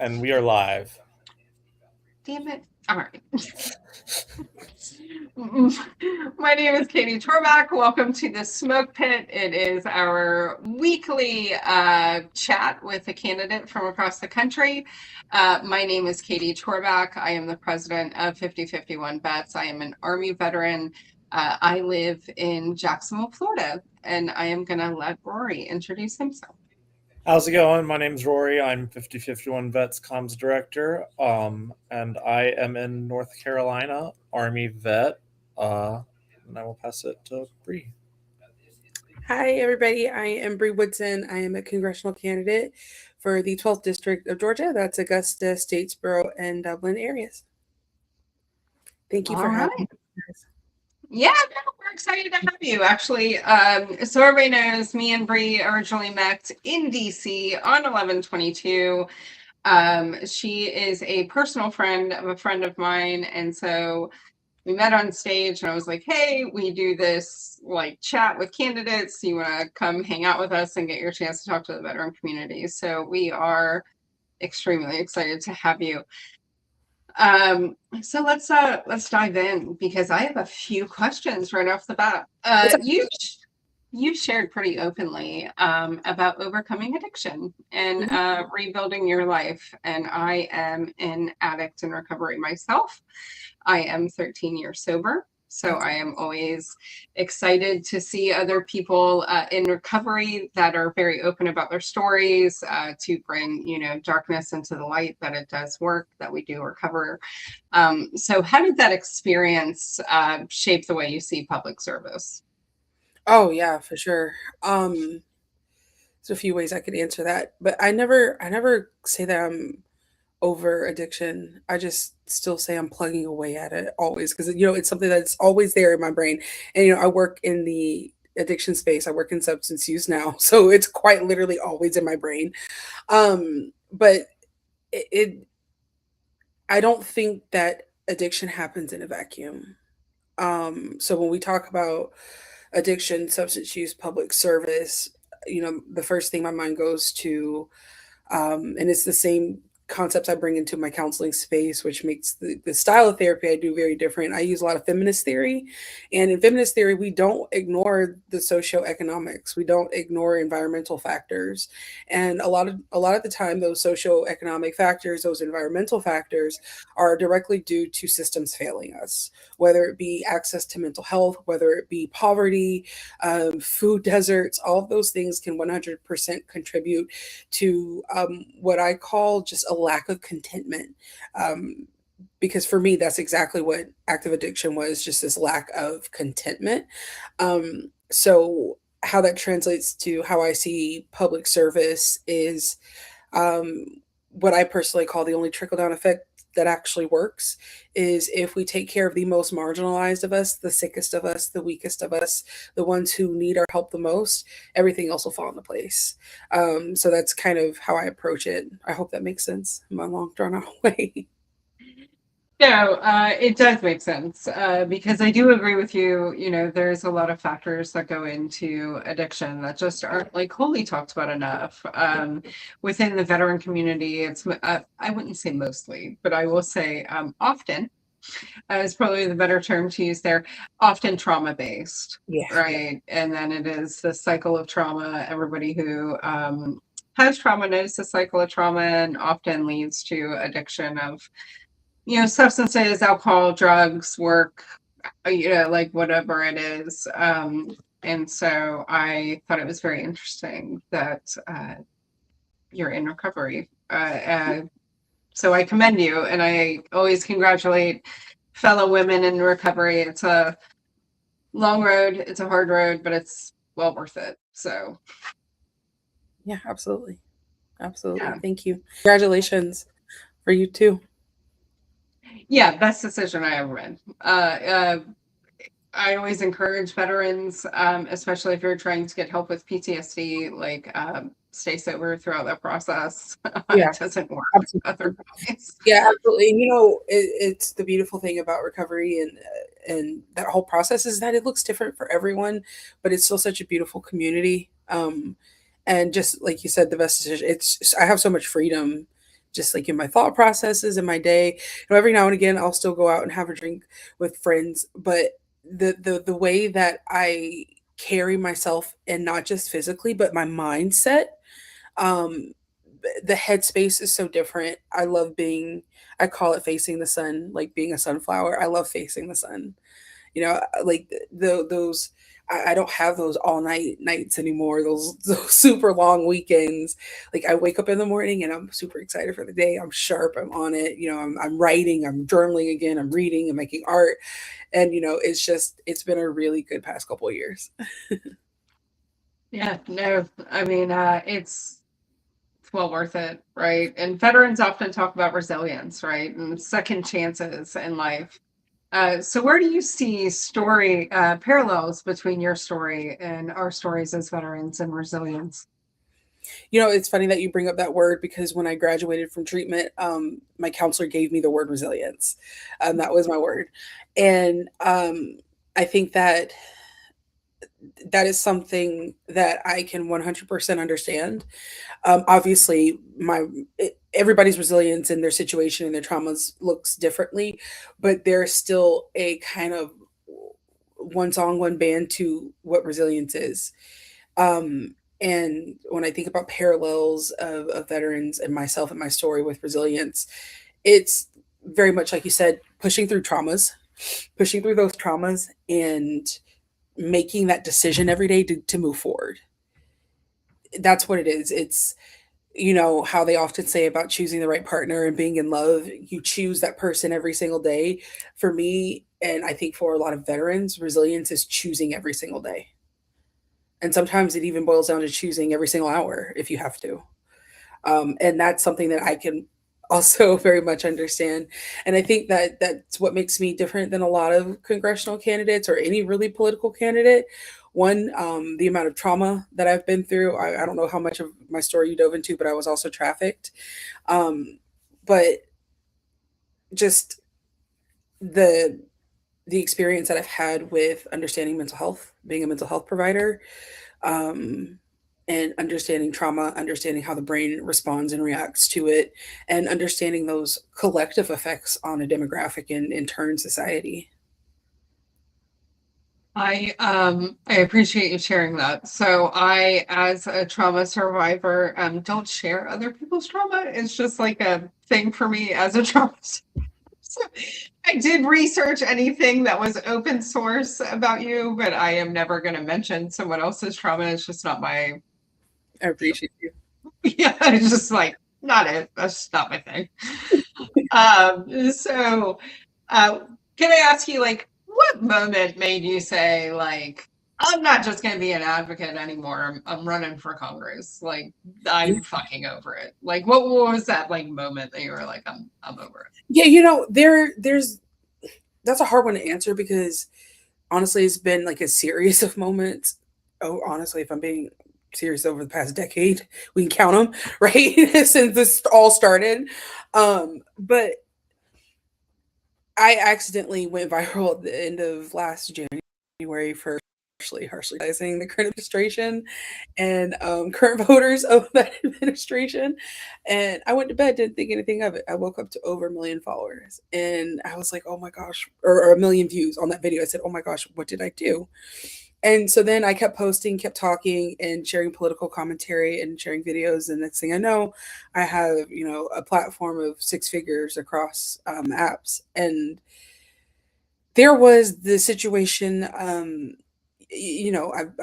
And we are live. Damn it. All right. My name is Katie Torback. Welcome to the Smoke Pit. It is our weekly chat with a candidate from across the country. My name is Katie Torback. I am the president of 5051 Vets. I am an Army veteran. I live in Jacksonville, Florida, and I am going to let Rory introduce himself. How's it going? My name's Rory. I'm 5051 Vets Comms Director, and I am in North Carolina, Army vet. And I will pass it to Bri. Hi, everybody. I am Bri Woodson. I am a congressional candidate for the 12th District of Georgia. That's Augusta, Statesboro, and Dublin areas. Thank you for having me. Yeah, no, we're excited to have you. Actually, so everybody knows me and Bri originally met in DC on 11/22. She is a personal friend of a friend of mine, and so we met on stage, and I was like, "Hey, we do this like chat with candidates. You want to come hang out with us and get your chance to talk to the veteran community?" So we are extremely excited to have you. So let's dive in, because I have a few questions right off the bat. You shared pretty openly about overcoming addiction and rebuilding your life. And I am an addict in recovery myself. I am 13 years sober. So I am always excited to see other people in recovery that are very open about their stories, to bring, darkness into the light, that it does work, that we do recover. So how did that experience shape the way you see public service? Oh, yeah, for sure. There's a few ways I could answer that, but I never say that I'm over addiction. I just still say I'm plugging away at it always, because it's something that's always there in my brain. And I work in the addiction space. I work in substance use now, so it's quite literally always in my brain. But I don't think that addiction happens in a vacuum. So when we talk about addiction, substance use, public service, the first thing my mind goes to, and it's the same concepts I bring into my counseling space, which makes the style of therapy I do very different. I use a lot of feminist theory, and in feminist theory, we don't ignore the socioeconomics. We don't ignore environmental factors, and a lot of the time, those socioeconomic factors, those environmental factors, are directly due to systems failing us. Whether it be access to mental health, whether it be poverty, food deserts, all of those things can 100% contribute to what I call just a lack of contentment. Because for me, that's exactly what active addiction was, just this lack of contentment. So how that translates to how I see public service is what I personally call the only trickle down effect that actually works is if we take care of the most marginalized of us, the sickest of us, the weakest of us, the ones who need our help the most, everything else will fall into place. So that's kind of how I approach it. I hope that makes sense in my long drawn out way. No, it does make sense, because I do agree with you. There's a lot of factors that go into addiction that just aren't like wholly talked about enough. Within the veteran community, it's I wouldn't say mostly, but I will say often is probably the better term to use there. Often trauma based, right? And then it is the cycle of trauma. Everybody who has trauma knows the cycle of trauma, and often leads to addiction of substances, alcohol, drugs, work, like whatever it is. And so I thought it was very interesting that you're in recovery. So I commend you, and I always congratulate fellow women in recovery. It's a long road, it's a hard road, but it's well worth it. So yeah, absolutely. Yeah. Thank you. Congratulations for you too. Yeah, best decision I ever made. I always encourage veterans, especially if you're trying to get help with PTSD, like stay sober throughout that process. Yeah. It doesn't work otherwise. Yeah, absolutely. And it's the beautiful thing about recovery and that whole process is that it looks different for everyone, but it's still such a beautiful community. And just like you said, the best decision. I have so much freedom just like in my thought processes in my day. Every now and again, I'll still go out and have a drink with friends, but the way that I carry myself, and not just physically, but my mindset, um, the headspace is so different. I love being, I call it facing the sun, like being a sunflower. I love facing the sun. Like those. I don't have those all night nights anymore. Those super long weekends. Like I wake up in the morning and I'm super excited for the day. I'm sharp. I'm on it. I'm writing. I'm journaling again. I'm reading and making art. And it's been a really good past couple of years. Yeah, no, I mean, it's well worth it, right? And veterans often talk about resilience, right? And second chances in life. So where do you see story parallels between your story and our stories as veterans and resilience? It's funny that you bring up that word, because when I graduated from treatment, my counselor gave me the word resilience. That was my word. And I think that that is something that I can 100% understand. Obviously, everybody's resilience in their situation and their traumas looks differently, but there's still a kind of one song, one band to what resilience is. And when I think about parallels of veterans and myself and my story with resilience, it's very much like you said, pushing through those traumas and making that decision every day to move forward. That's what it is. It's how they often say about choosing the right partner and being in love. You choose that person every single day. For me, and I think for a lot of veterans, resilience is choosing every single day. And sometimes it even boils down to choosing every single hour if you have to. And that's something that I can also very much understand. And I think that that's what makes me different than a lot of congressional candidates or any really political candidate. One, the amount of trauma that I've been through. I don't know how much of my story you dove into, but I was also trafficked. Um, but just the the experience that I've had with understanding mental health, being a mental health provider, um, and understanding trauma, understanding how the brain responds and reacts to it, and understanding those collective effects on a demographic and in turn society. I appreciate you sharing that. So I, as a trauma survivor, don't share other people's trauma. It's just like a thing for me as a trauma survivor. So I did research anything that was open source about you, but I am never going to mention someone else's trauma. It's just not my, I appreciate you. yeah, it's just like not it. That's just not my thing. So uh, can I ask you, like, what moment made you say, like, I'm not just going to be an advocate anymore. I'm running for Congress. Like, I'm fucking over it. Like, what was that like moment that you were like, I'm over it? Yeah, there's that's a hard one to answer, because honestly, it's been like a series of moments. Oh, honestly, if I'm being serious, over the past decade, we can count them, right? Since this all started. But I accidentally went viral at the end of last January for harshly criticizing the current administration and current voters of that administration. And I went to bed, didn't think anything of it. I woke up to over 1 million followers, and I was like, oh my gosh, or 1 million views on that video. I said, oh my gosh, what did I do? And so then I kept posting, kept talking, and sharing political commentary and sharing videos. And next thing I know, I have a platform of six figures across apps. And there was the situation. I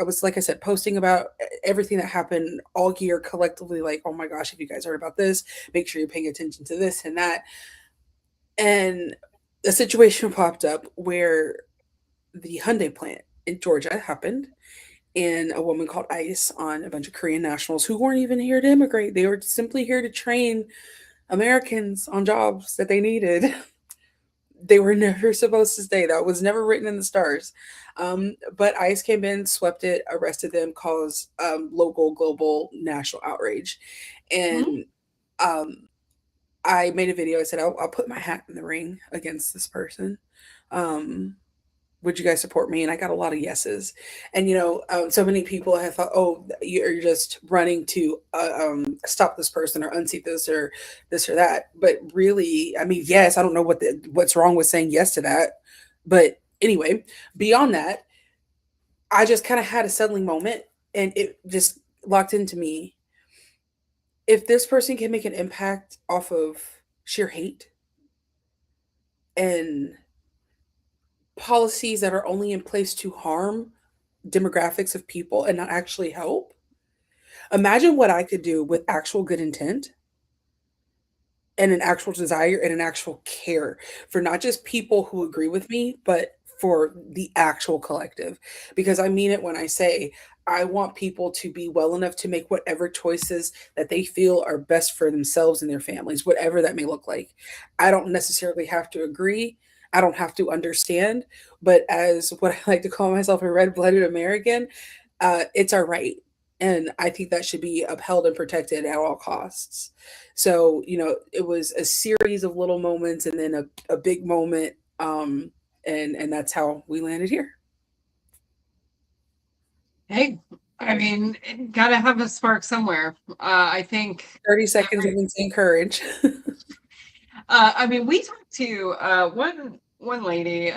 was, like I said, posting about everything that happened all year collectively. Like, oh my gosh, if you guys heard about this, make sure you're paying attention to this and that. And a situation popped up where the Hyundai plant in Georgia happened, and a woman called ICE on a bunch of Korean nationals who weren't even here to immigrate. They were simply here to train Americans on jobs that they needed. They were never supposed to stay. That was never written in the stars. But ICE came in, swept it, arrested them, caused local, global, national outrage. Hmm? And I made a video. I said, I'll put my hat in the ring against this person. Um, would you guys support me? And I got a lot of yeses. And so many people have thought, oh, you're just running to stop this person or unseat this or that. But really, I mean, yes, I don't know what's wrong with saying yes to that. But anyway, beyond that, I just kind of had a settling moment, and it just locked into me. If this person can make an impact off of sheer hate and policies that are only in place to harm demographics of people and not actually help, imagine what I could do with actual good intent and an actual desire and an actual care for not just people who agree with me, but for the actual collective. Because I mean it when I say I want people to be well enough to make whatever choices that they feel are best for themselves and their families, whatever that may look like. I don't necessarily have to agree. I don't have to understand. But as what I like to call myself, a red blooded American, it's our right. And I think that should be upheld and protected at all costs. So, it was a series of little moments and then a big moment. And that's how we landed here. Hey, I mean, gotta have a spark somewhere. I think 30 seconds of insane courage. I mean, we talked to one lady,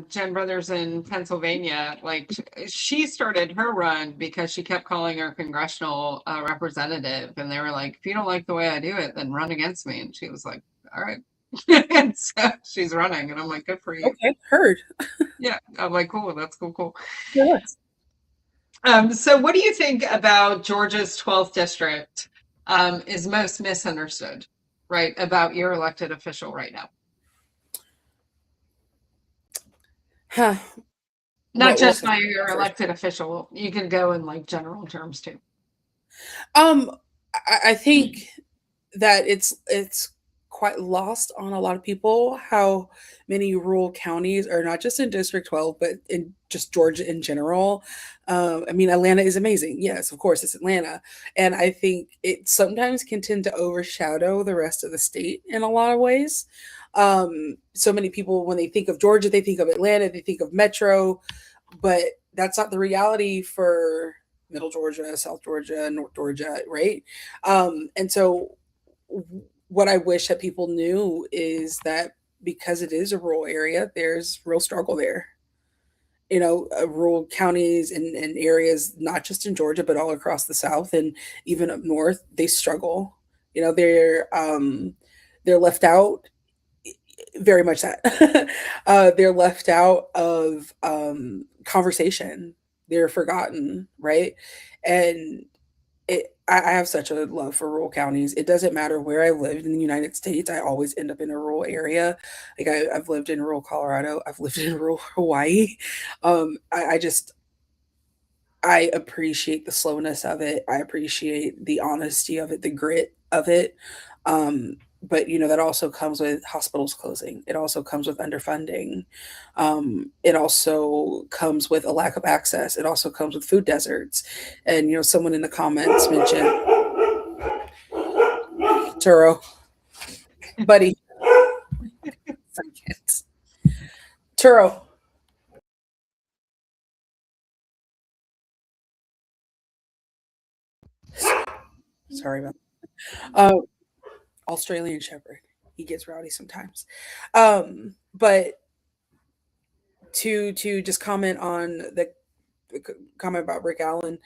Jen Brothers in Pennsylvania. Like, she started her run because she kept calling her congressional representative, and they were like, "If you don't like the way I do it, then run against me." And she was like, "All right." And so she's running, and I'm like, "Good for you." Okay, heard. Yeah, I'm like, "Cool, that's cool." Yes. So what do you think about Georgia's 12th district is most misunderstood, right, about your elected official right now? Huh. Not What just was by your first? elected official. You can go in like general terms too. I think that it's quite lost on a lot of people how many rural counties are not just in District 12, but in just Georgia in general. I mean, Atlanta is amazing. Yes, of course, it's Atlanta. And I think it sometimes can tend to overshadow the rest of the state in a lot of ways. So many people, when they think of Georgia, they think of Atlanta, they think of Metro, but that's not the reality for Middle Georgia, South Georgia, North Georgia, right? And so what I wish that people knew is that because it is a rural area, there's real struggle there. Rural counties and areas, not just in Georgia, but all across the South and even up north, they struggle. They're left out, very much that. They're left out of conversation. They're forgotten, right? And I have such a love for rural counties. It doesn't matter where I lived in the United States. I always end up in a rural area. Like I've lived in rural Colorado. I've lived in rural Hawaii. I appreciate the slowness of it. I appreciate the honesty of it, the grit of it. But that also comes with hospitals closing. It also comes with underfunding. It also comes with a lack of access. It also comes with food deserts. And someone in the comments mentioned Turo, buddy. Turo. Sorry about that. Australian Shepherd. He gets rowdy sometimes. But to just comment on the comment about Rick Allen,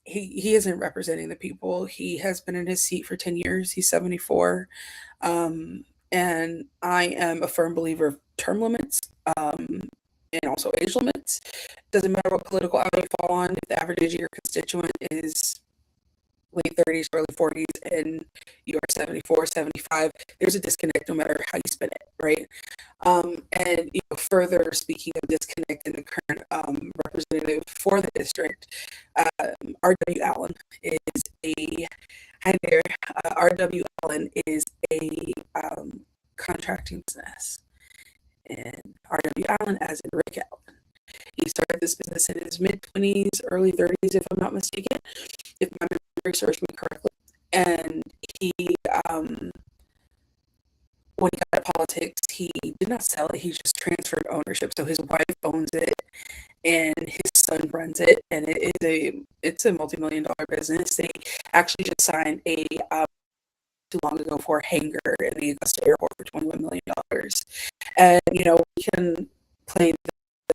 he isn't representing the people. He has been in his seat for 10 years. He's 74. And I am a firm believer of term limits and also age limits. Doesn't matter what political aisle you fall on, if the average age of your constituent is late 30s, early 40s, and you are 74, 75, there's a disconnect no matter how you spin it, right? And further speaking of disconnect in the current representative for the district, R.W. Allen is a hi there. R.W. Allen is a contracting business, and R.W. Allen, as in Rick Allen, he started this business in his mid-20s, early 30s, if I'm not mistaken, if my memory serves me correctly. And he, when he got into politics, he did not sell it. He just transferred ownership. So his wife owns it and his son runs it, and it's a multi-million-dollar business. They actually just signed a too long ago for a hangar in the Augusta airport for $21 million. And we can play the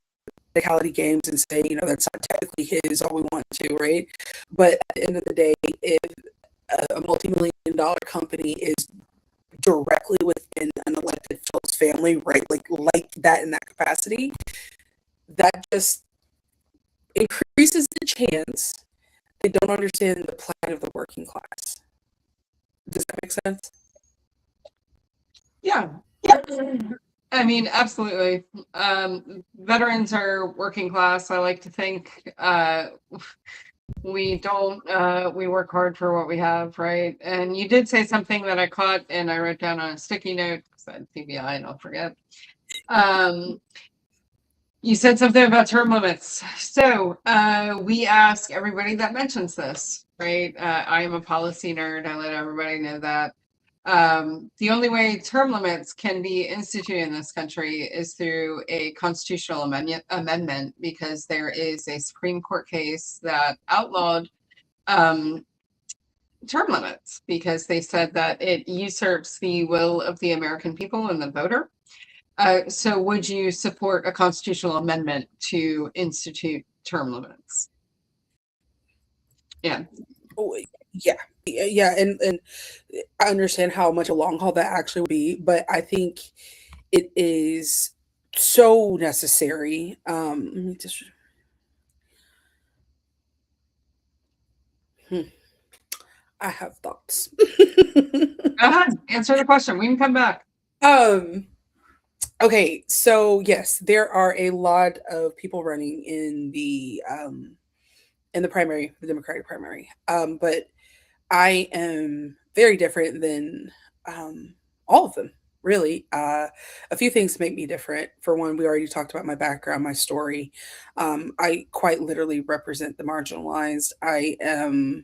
technicality games and say, that's not technically his, all we want to, right? But at the end of the day, if a multi-million-dollar company is directly within an elected Phillips family, right? Like that in that capacity, that just increases the chance they don't understand the plight of the working class. Does that make sense? Yeah. I mean, absolutely. Veterans are working class. I like to think we don't we work hard for what we have, right? And you did say something that I caught and I wrote down on a sticky note because I had TBI and I'll forget. You said something about term limits. So we ask everybody that mentions this, right? I am a policy nerd. I let everybody know that. The only way term limits can be instituted in this country is through a constitutional amendment because there is a Supreme Court case that outlawed term limits because they said that it usurps the will of the American people and the voter. So would you support a constitutional amendment to institute term limits? Yeah. Oh, yeah, and I understand how much a long haul that actually would be, but I think it is so necessary. Let me just. I have thoughts. Go ahead, answer the question. We can come back. Okay, so yes, there are a lot of people running in the primary, the Democratic primary. But I am very different than all of them, really. A few things make me different. For one, we already talked about my background, my story. I quite literally represent the marginalized. I am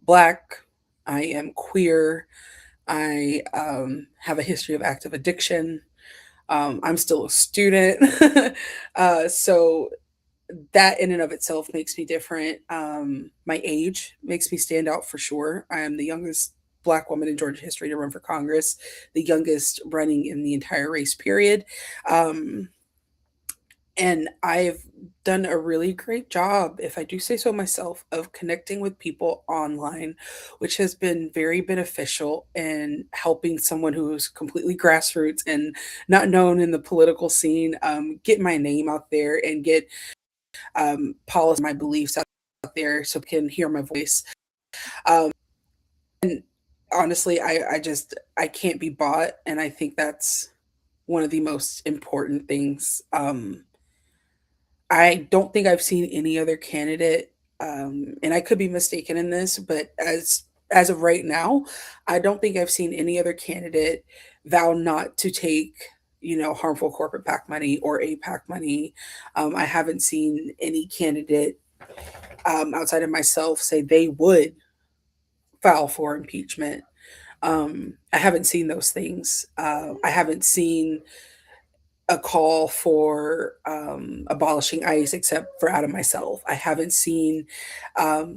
Black. I am queer. I have a history of active addiction. I'm still a student. So that in and of itself makes me different. My age makes me stand out for sure. I am the youngest Black woman in Georgia history to run for Congress, the youngest running in the entire race period. Um, and I've done a really great job, if I do say so myself, of connecting with people online, which has been very beneficial in helping someone who's completely grassroots and not known in the political scene get my name out there and get policy, my beliefs out there so people can hear my voice. Um, and honestly, I can't be bought, and I think that's one of the most important things. I don't think I've seen any other candidate, and I could be mistaken in this, but as of right now, I don't think I've seen any other candidate vow not to take harmful corporate PAC money or APAC money. I haven't seen any candidate outside of myself say they would file for impeachment. I haven't seen those things. I haven't seen a call for abolishing ICE except for out of myself. I haven't seen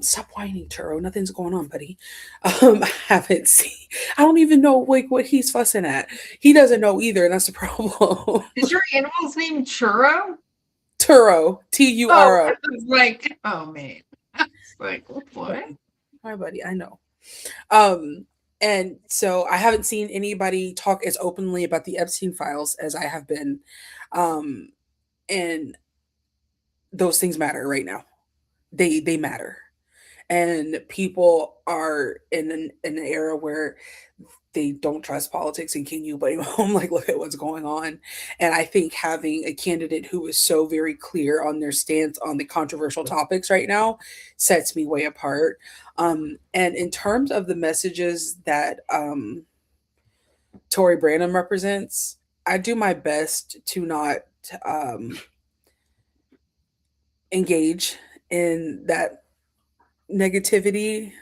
stop whining, Turo. Nothing's going on, buddy. I haven't seen I don't even know what he's fussing at. He doesn't know either, and that's the problem. Is your animal's name Churro? Turo. Turo. I was like, oh man. I was like, what? Hi, buddy. I know. And so I haven't seen anybody talk as openly about the Epstein files as I have been. And those things matter right now. They matter. And people are in an era where they don't trust politics and can you blame them? Like, look at what's going on. And I think having a candidate who is so very clear on their stance on the controversial topics right now sets me way apart. And in terms of the messages that Tory Branham represents, I do my best to not engage in that negativity.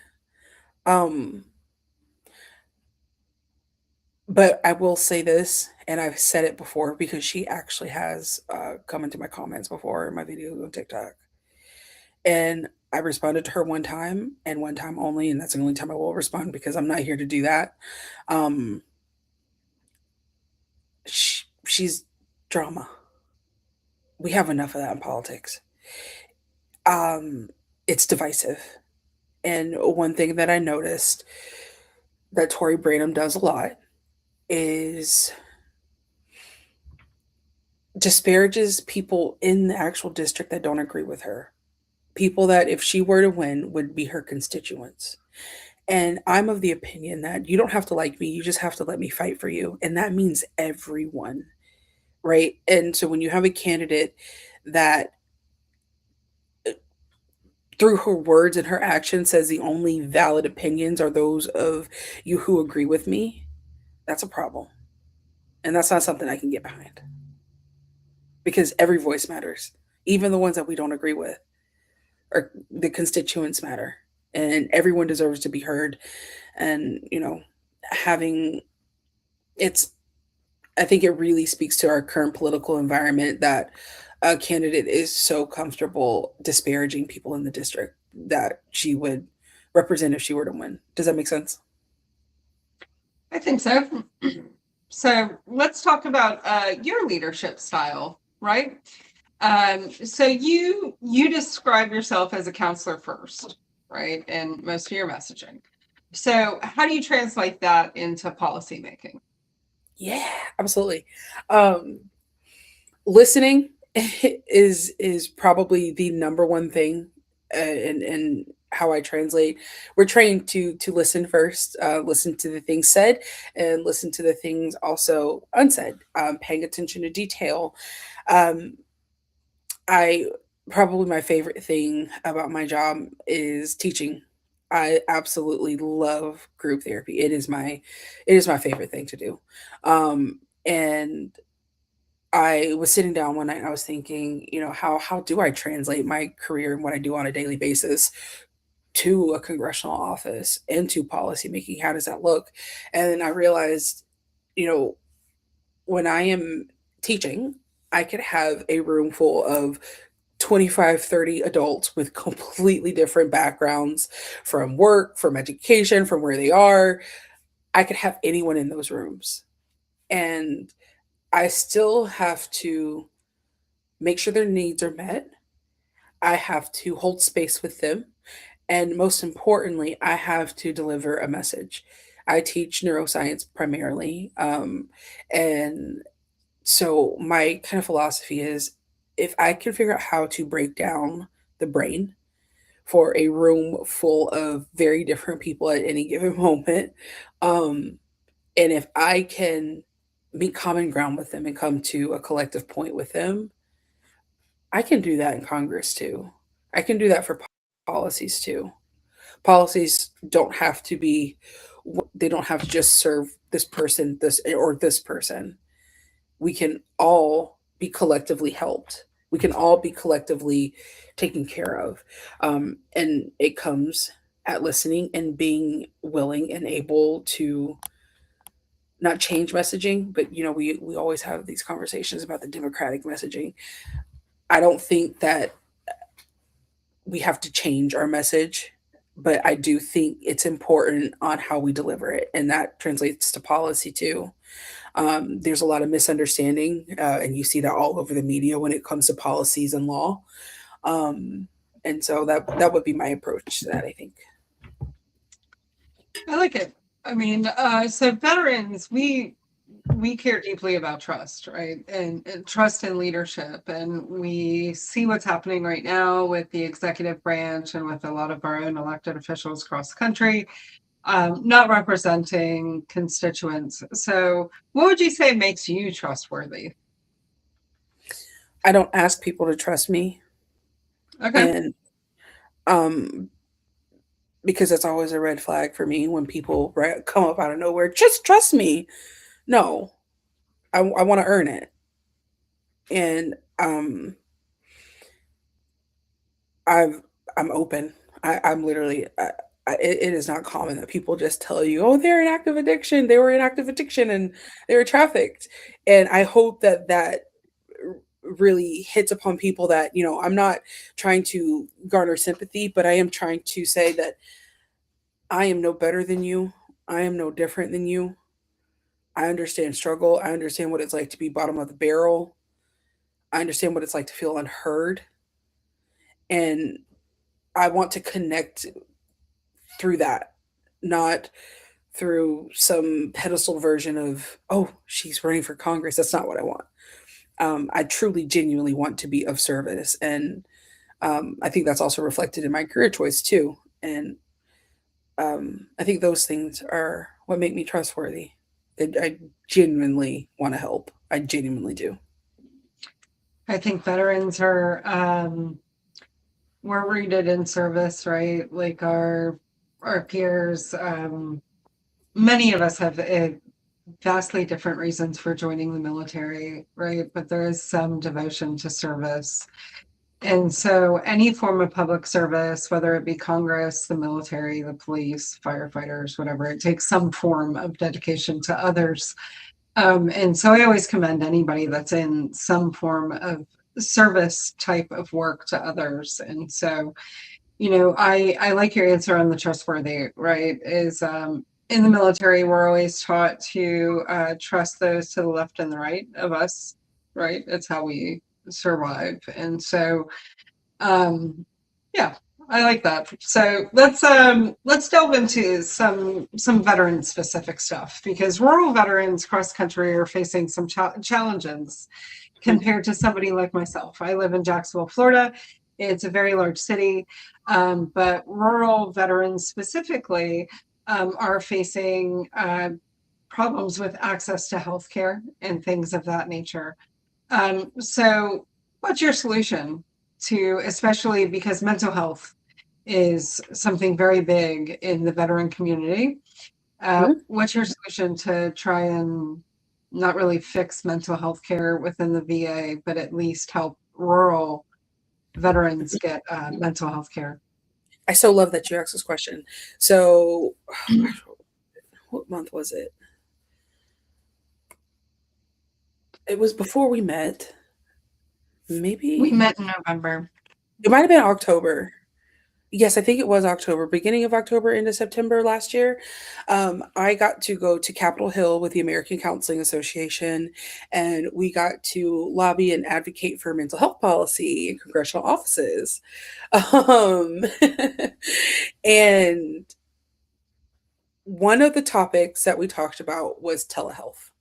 But I will say this, And I've said it before because she actually has come into my comments before in my videos on TikTok. And I responded to her one time and one time only, and that's the only time I will respond because I'm not here to do that. Um, she's drama. We have enough of that in politics. Um, it's divisive. And one thing that I noticed that Tori Branham does a lot is disparages people in the actual district that don't agree with her. People that, if she were to win, would be her constituents. And I'm of the opinion that you don't have to like me, you just have to let me fight for you. And that means everyone, right? And so when you have a candidate that, through her words and her actions, says the only valid opinions are those of you who agree with me, that's a problem. And that's not something I can get behind because every voice matters, even the ones that we don't agree with, or the constituents matter. And everyone deserves to be heard. And, having it's, I think it really speaks to our current political environment that a candidate is so comfortable disparaging people in the district that she would represent if she were to win. Does that make sense? I think so. So let's talk about your leadership style, right? So you describe yourself as a counselor first, right? And most of your messaging. So how do you translate that into policy making? Yeah, absolutely. Um, Listening is probably the number one thing, in how I translate. We're trained to listen first, listen to the things said, and listen to the things also unsaid. Paying attention to detail. Um, I Probably my favorite thing about my job is teaching. I absolutely love group therapy. It is my favorite thing to do. And I was sitting down one night and I was thinking, how do I translate my career and what I do on a daily basis to a congressional office and to policy making? How does that look? And then I realized, you know, when I am teaching, I could have a room full of 25, 30 adults with completely different backgrounds, from work, from education, from where they are. I could have anyone in those rooms. And I still have to make sure their needs are met. I have to hold space with them. And most importantly, I have to deliver a message. I teach neuroscience primarily. And so my kind of philosophy is, if I can figure out how to break down the brain for a room full of very different people at any given moment, um, and if I can meet common ground with them and come to a collective point with them, I can do that in Congress too. I can do that for policies too. Policies don't have to be, they don't have to just serve this person, this or this person. We can all be collectively helped. We can all be collectively taken care of. And it comes at listening and being willing and able to not change messaging, but we always have these conversations about the democratic messaging. I don't think that we have to change our message, but I do think it's important on how we deliver it, and that translates to policy too. There's a lot of misunderstanding, and you see that all over the media when it comes to policies and law. Um, and so that would be my approach to that, I think. I like it. I mean, so veterans, we care deeply about trust, right? And trust in leadership. And we see what's happening right now with the executive branch and with a lot of our own elected officials across the country, not representing constituents. So, what would you say makes you trustworthy? I don't ask people to trust me, Okay. and um, because that's always a red flag for me when people come up out of nowhere. Just trust me. No, I want to earn it, and I've I'm open. I'm literally. it is not common that people just tell you, oh, they're in active addiction, they were in active addiction, and they were trafficked. And I hope that really hits upon people that, I'm not trying to garner sympathy, but I am trying to say that I am no better than you. I am no different than you. I understand struggle. I understand what it's like to be bottom of the barrel. I understand what it's like to feel unheard. And I want to connect through that, not through some pedestal version of, oh, she's running for Congress. That's not what I want. I truly, genuinely want to be of service. And I think that's also reflected in my career choice too. And I think those things are what make me trustworthy. I genuinely want to help. I genuinely do. I think veterans are we're rooted in service, right? Like our peers. Many of us have vastly different reasons for joining the military, right? But there is some devotion to service. And so any form of public service, whether it be Congress, the military, the police, firefighters, whatever, it takes some form of dedication to others. And so I always commend anybody that's in some form of service type of work to others. And so, I like your answer on the trustworthy, right? Is in the military, we're always taught to trust those to the left and the right of us, right? It's how we survive. And so, yeah, I like that. So let's delve into some veteran specific stuff, because rural veterans cross country are facing some challenges compared to somebody like myself. I live in Jacksonville, Florida. It's a very large city, but rural veterans specifically are facing problems with access to healthcare and things of that nature. So what's your solution to, especially because mental health is something very big in the veteran community? What's your solution to try and not really fix mental health care within the VA, but at least help rural veterans get mental health care? I so love that you asked this question. So, what month was it? It was before we met. Maybe We met in November. it might have been October. Yes, I think it was October, beginning of October into September last year. I got to go to Capitol Hill with the American Counseling Association, and we got to lobby and advocate for mental health policy in congressional offices. Um, and one of the topics that we talked about was telehealth.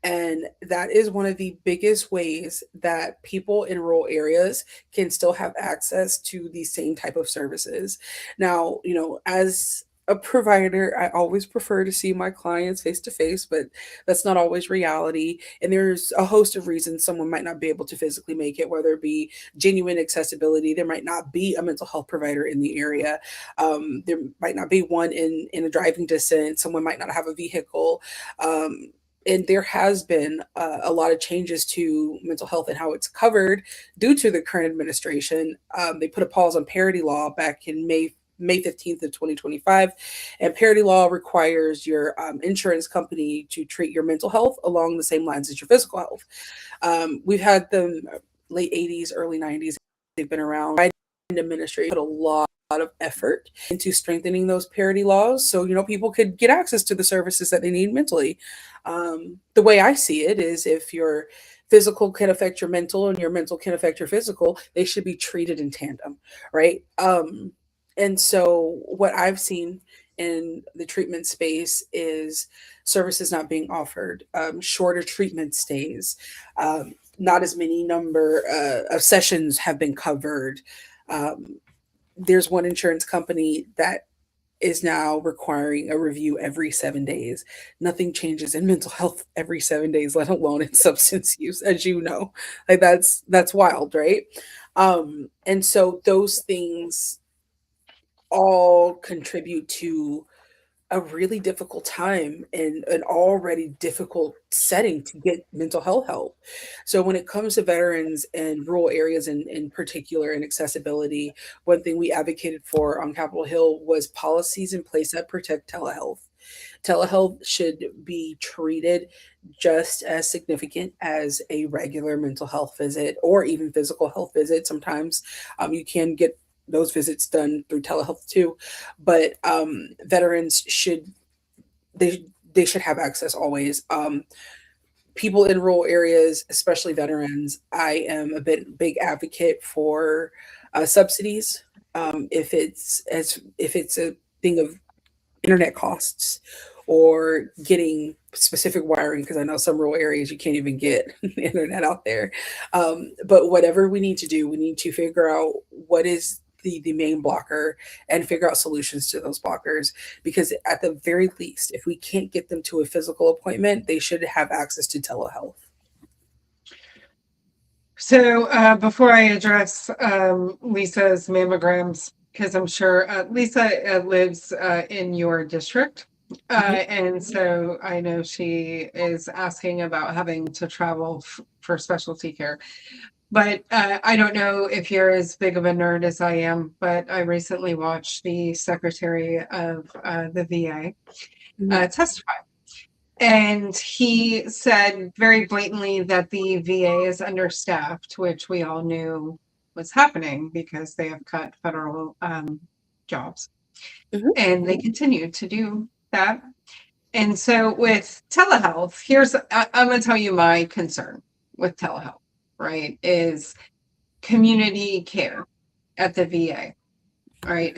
And that is one of the biggest ways that people in rural areas can still have access to the same type of services. Now, as a provider, I always prefer to see my clients face to face, but that's not always reality. And there's a host of reasons someone might not be able to physically make it, whether it be genuine accessibility. There might not be a mental health provider in the area. There might not be one in a driving distance. Someone might not have a vehicle. And there has been a lot of changes to mental health and how it's covered due to the current administration. They put a pause on parity law back in May 15th of 2025. And parity law requires your insurance company to treat your mental health along the same lines as your physical health. We've had them late 80s, early 90s. They've been around. Biden administration put a lot of effort into strengthening those parity laws so people could get access to the services that they need mentally. The way I see it is, if your physical can affect your mental and your mental can affect your physical, they should be treated in tandem, right? And so what I've seen in the treatment space is services not being offered, shorter treatment stays, not as many number of sessions have been covered. There's one insurance company that is now requiring a review every 7 days. Nothing changes in mental health every 7 days, let alone in substance use, as you know. Like that's wild, right? And so those things all contribute to a really difficult time in an already difficult setting to get mental health help. So when it comes to veterans in rural areas in particular and accessibility, one thing we advocated for on Capitol Hill was policies in place that protect telehealth. Telehealth should be treated just as significant as a regular mental health visit or even physical health visit. Sometimes you can get those visits done through telehealth too, but veterans should they should have access always. People in rural areas, especially veterans, I am a big advocate for subsidies. If it's a thing of internet costs or getting specific wiring, because I know some rural areas you can't even get internet out there. But whatever we need to do, we need to figure out what is the main blocker and figure out solutions to those blockers. Because at the very least, if we can't get them to a physical appointment, they should have access to telehealth. So before I address Lisa's mammograms, because I'm sure Lisa lives in your district. And so I know she is asking about having to travel for specialty care. But I don't know if you're as big of a nerd as I am, but I recently watched the Secretary of the VA testify. And he said very blatantly that the VA is understaffed, which we all knew was happening because they have cut federal jobs. And they continue to do that. And so with telehealth, I'm going to tell you my concern with telehealth, right, is community care at the VA. All right.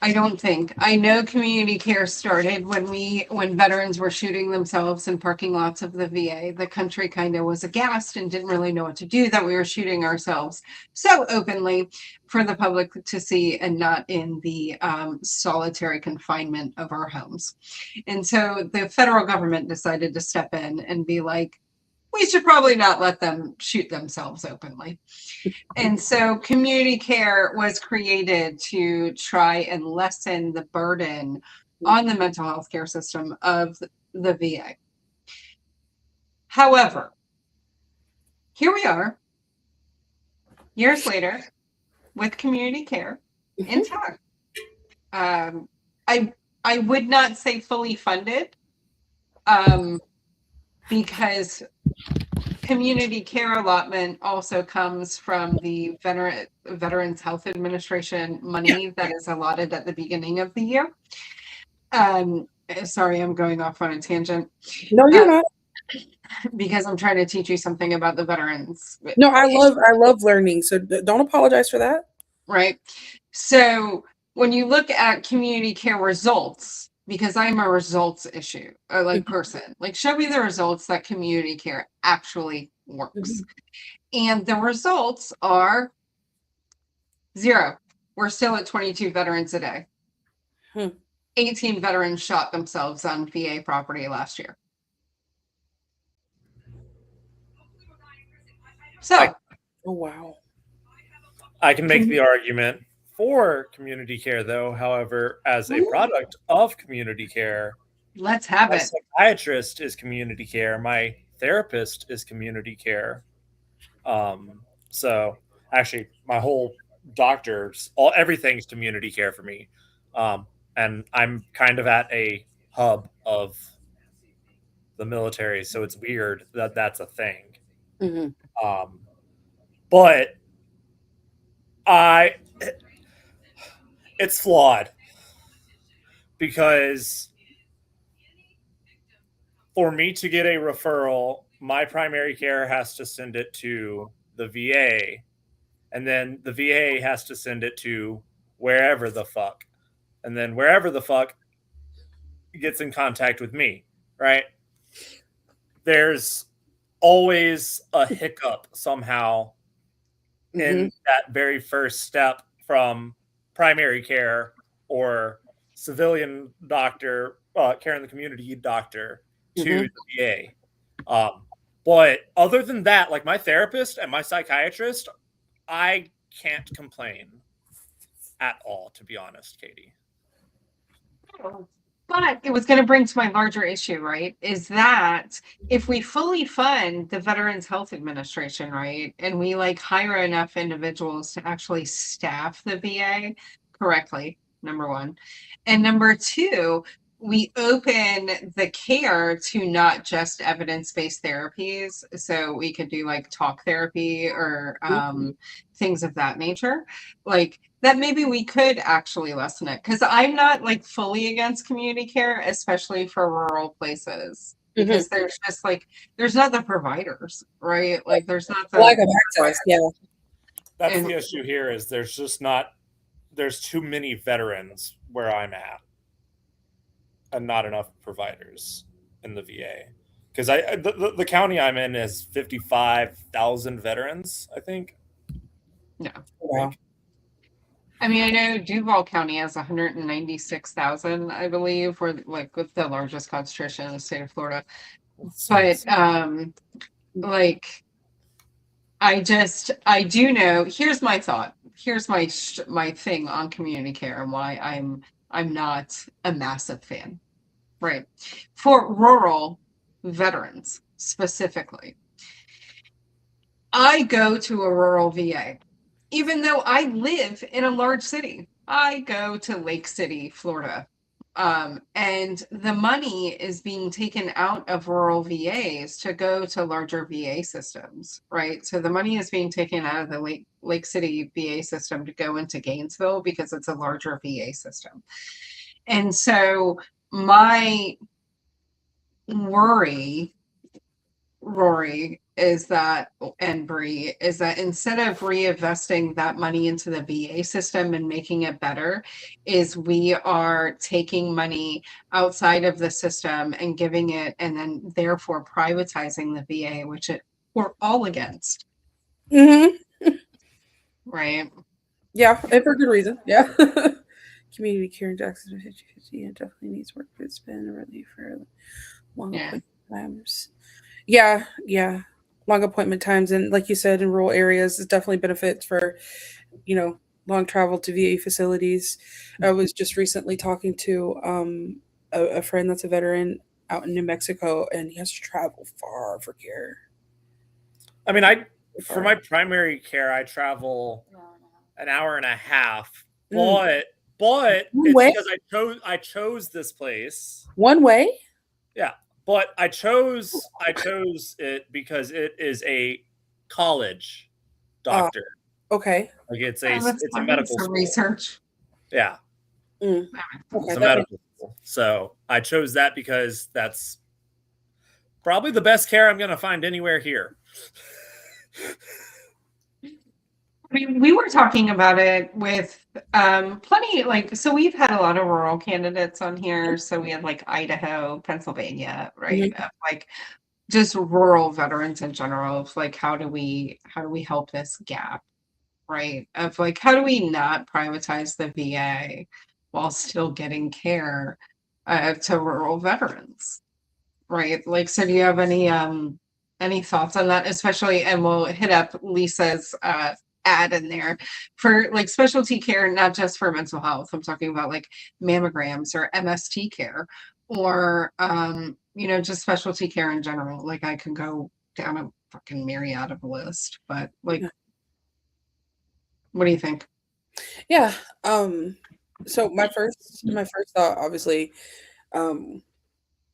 I know community care started when veterans were shooting themselves in parking lots of the VA. The country kind of was aghast and didn't really know what to do that we were shooting ourselves so openly for the public to see and not in the solitary confinement of our homes. And so the federal government decided to step in and be like, we should probably not let them shoot themselves openly. And so community care was created to try and lessen the burden on the mental health care system of the VA. However, here we are, years later, with community care intact. I would not say fully funded, because community care allotment also comes from the Veterans Health Administration money that is allotted at the beginning of the year. Sorry, I'm going off on a tangent. No, you're not. Because I'm trying to teach you something about the veterans. No, I love learning. So don't apologize for that. Right. So when you look at community care results, because I'm a results issue, person, like show me the results that community care actually works. And the results are 0. We're still at 22 veterans a day. 18 veterans shot themselves on VA property last year. So, oh wow. I can make the argument for community care, though. However, as a product of community care, let's have my it. psychiatrist is community care. My therapist is community care. So actually, my whole everything's community care for me. And I'm kind of at a hub of the military, so it's weird that that's a thing. But it's flawed because for me to get a referral, my primary care has to send it to the VA, and then the VA has to send it to wherever the fuck, and then wherever the fuck gets in contact with me, right? There's always a hiccup somehow in that very first step from primary care or civilian doctor, care in the community doctor to the VA. But other than that, like my therapist and my psychiatrist, I can't complain at all, to be honest, Katie. But it was going to bring to my larger issue, right? Is that if we fully fund the Veterans Health Administration, right, and we like hire enough individuals to actually staff the VA correctly, number one, and number two, we open the care to not just evidence-based therapies, so we could do like talk therapy or things of that nature, like that maybe we could actually lessen it, because I'm not like fully against community care, especially for rural places, because there's just like there's not the providers, right? Like there's not the Lack of access. Yeah. That's And- the issue here is there's too many veterans where I'm at and not enough providers in the VA. Because the county I'm in is 55,000 veterans, I think. no. Wow. I mean, I know Duval County has 196,000, I believe, we're like with the largest concentration in the state of Florida. But like I do know, here's my thought. Here's my thing on community care and why I'm not a massive fan. Right. For rural veterans specifically, I go to a rural VA. Even though I live in a large city, I go to Lake City, Florida. And the money is being taken out of rural VAs to go to larger VA systems, right? So the money is being taken out of the Lake City VA system to go into Gainesville because it's a larger VA system. And so my worry, Rory, is that, and Bri, is that instead of reinvesting that money into the VA system and making it better, is we are taking money outside of the system and giving it, and then therefore privatizing the VA, which we're all against, right? Yeah, and for good reason. Yeah. Community care in Jackson 50/50 definitely needs work, but it's been really for long appointment times. Yeah. Long appointment times, and like you said, in rural areas, it definitely benefits for, long travel to VA facilities. I was just recently talking to a friend that's a veteran out in New Mexico, and he has to travel far for care. I mean, for my primary care, I travel an hour and a half, but it's way? because I chose this place. One way? Yeah, but I chose it because it is a college doctor. Okay. Like it's a medical school. Research. Yeah. Okay, It's a medical school. So I chose that because that's probably the best care I'm going to find anywhere here. I mean, we were talking about it with plenty, like, so we've had a lot of rural candidates on here. So we had like Idaho, Pennsylvania, right? Of, like just rural veterans in general, of like how do we help this gap, right? Of like how do we not privatize the VA while still getting care to rural veterans, right? Like, so do you have any thoughts on that? Especially, and we'll hit up Lisa's ad in there for like specialty care, not just for mental health. I'm talking about like mammograms or MST care, or just specialty care in general. Like I could go down a fucking myriad of a list, but like, what do you think? Yeah. So my first thought, obviously,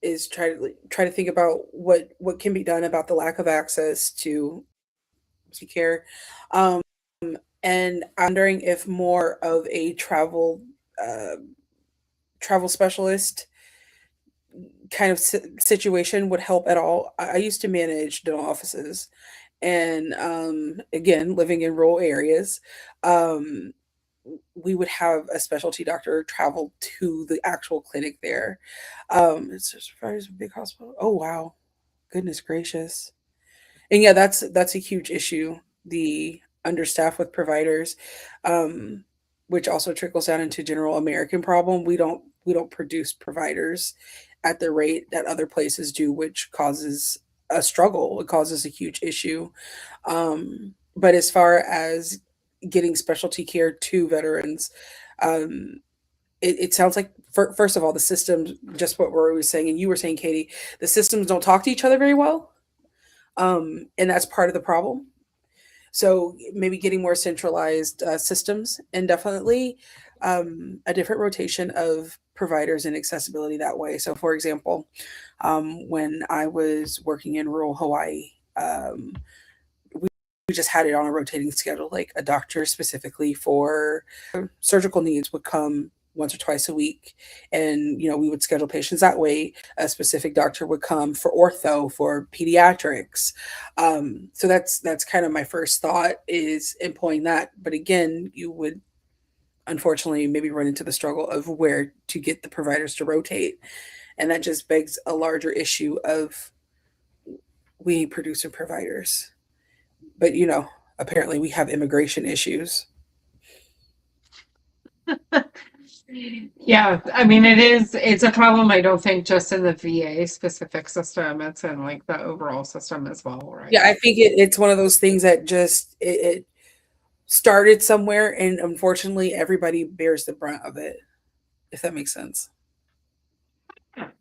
is try to think about what can be done about the lack of access to care. And I'm wondering if more of a travel specialist kind of situation would help at all. I used to manage dental offices, and again, living in rural areas, we would have a specialty doctor travel to the actual clinic there. It's just a big hospital. Oh wow, goodness gracious! And yeah, that's a huge issue. The understaffed with providers, which also trickles down into general American problem. We don't produce providers at the rate that other places do, which causes a struggle. It causes a huge issue. But as far as getting specialty care to veterans, um, it sounds like, first of all, the systems, just what Rory was saying, and you were saying, Katie, the systems don't talk to each other very well. And that's part of the problem. So maybe getting more centralized systems, and definitely a different rotation of providers and accessibility that way. So, for example, when I was working in rural Hawaii, we just had it on a rotating schedule. Like a doctor specifically for surgical needs would come once or twice a week, and we would schedule patients that way. A specific doctor would come for ortho, for pediatrics. So that's kind of my first thought, is employing that. But again, you would unfortunately maybe run into the struggle of where to get the providers to rotate, and that just begs a larger issue of, we need producer providers. But apparently we have immigration issues. Yeah, I mean, it's a problem. I don't think just in the VA specific system, it's in like the overall system as well, right? Yeah, I think it's one of those things that just it started somewhere, and unfortunately everybody bears the brunt of it, if that makes sense.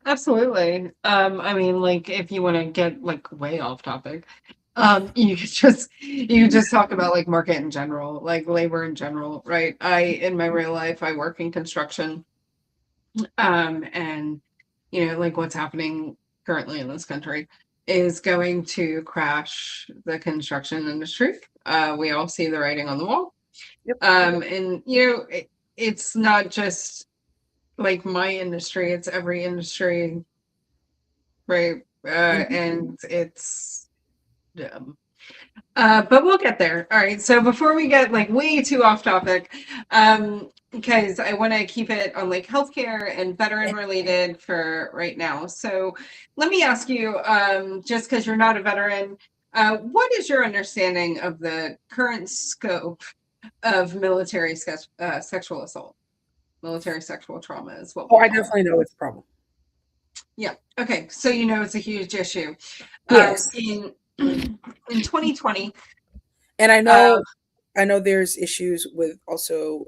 Absolutely. I mean, like if you want to get like way off topic, you could just talk about like market in general, like labor in general, right? In my real life, I work in construction. And like what's happening currently in this country is going to crash the construction industry. We all see the writing on the wall. Yep. And it's not just like my industry, it's every industry, right? And it's but we'll get there. All right. So before we get like way too off topic, because I want to keep it on like healthcare and veteran related for right now. So let me ask you, just because you're not a veteran, what is your understanding of the current scope of military sexual assault? Military sexual trauma is what I definitely know it's a problem. Yeah. Okay. So it's a huge issue. Yes. In 2020. And I know there's issues with also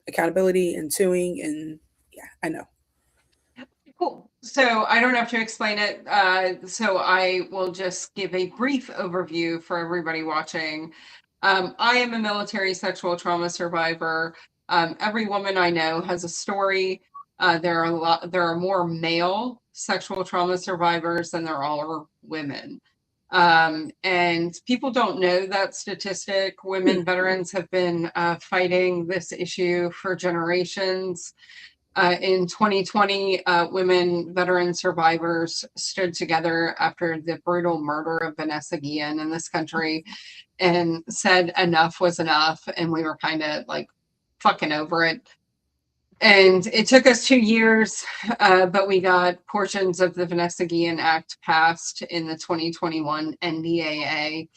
accountability and suing, and yeah, I know. Cool. So I don't have to explain it. So I will just give a brief overview for everybody watching. I am a military sexual trauma survivor. Every woman I know has a story. There are more male sexual trauma survivors than there are women. And people don't know that statistic. Women veterans have been fighting this issue for generations. In 2020, women veteran survivors stood together after the brutal murder of Vanessa Guillen in this country and said enough was enough, and we were kind of like fucking over it. And it took us 2 years, but we got portions of the Vanessa Guillen Act passed in the 2021 NDAA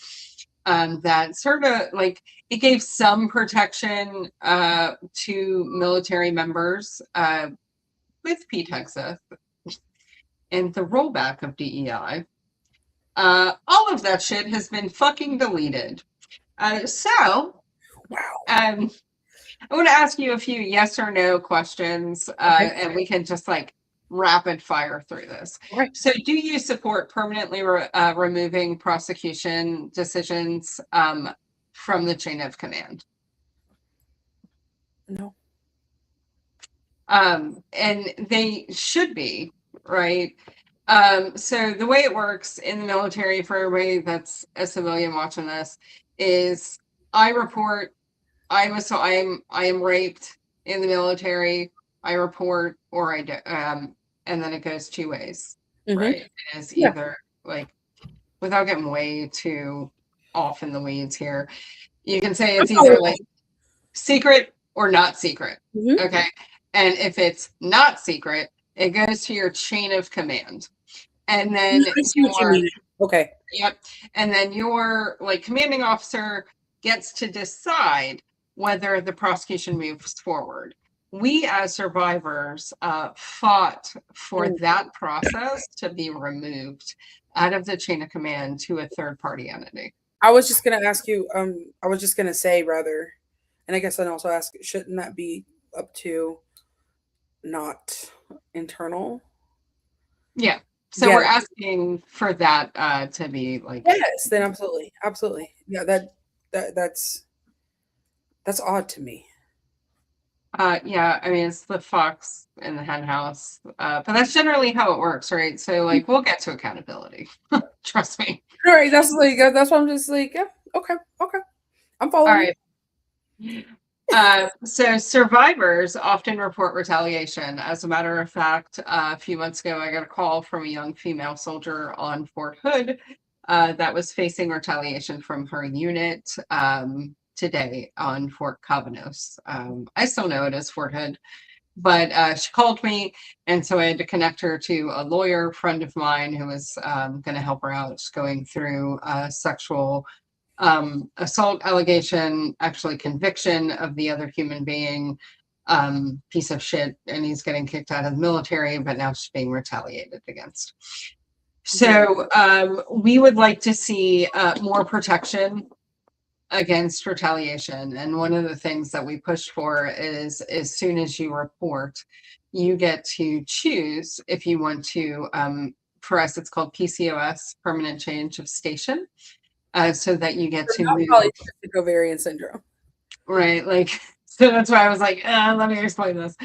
that sort of like it gave some protection to military members with PTEXA and the rollback of DEI. All of that shit has been fucking deleted. So, Wow. I want to ask you a few yes or no questions, and we can just like rapid fire through this. Right. So, do you support permanently removing prosecution decisions from the chain of command? No. And they should be, right? So the way it works in the military, for everybody that's a civilian watching this, is I report. I am raped in the military. I report, or I do, and then it goes 2 ways, right? It is either like, without getting way too off in the weeds here, you can say it's either like secret or not secret. Okay. And if it's not secret, it goes to your chain of command. And then okay. Yep. And then your like commanding officer gets to decide whether the prosecution moves forward. We as survivors fought for that process to be removed out of the chain of command to a third party entity. I was just going to ask you, I was just going to say rather, and I guess I'd also ask, shouldn't that be up to not internal. Yeah. So Yeah. we're asking for that to be like. Yes, then absolutely. Yeah, that's odd to me. Yeah, I mean it's the fox in the hen house. But that's generally how it works, right? So like we'll get to accountability. Trust me. All right, that's why I'm just like, yeah, okay, I'm All following. right. So survivors often report retaliation. As a matter of fact, a few months ago, I got a call from a young female soldier on Fort Hood that was facing retaliation from her unit today on Fort Cavanos. I still know it as Fort Hood, but she called me, and so I had to connect her to a lawyer friend of mine who was going to help her out going through sexual assault allegation, actually conviction of the other human being, piece of shit, and he's getting kicked out of the military, but now she's being retaliated against. So we would like to see more protection against retaliation. And one of the things that we push for is as soon as you report, you get to choose if you want to, for us, it's called PCOS, permanent change of station. So that you get to move. Polycystic ovarian syndrome. Right, like, so that's why I was like, let me explain this.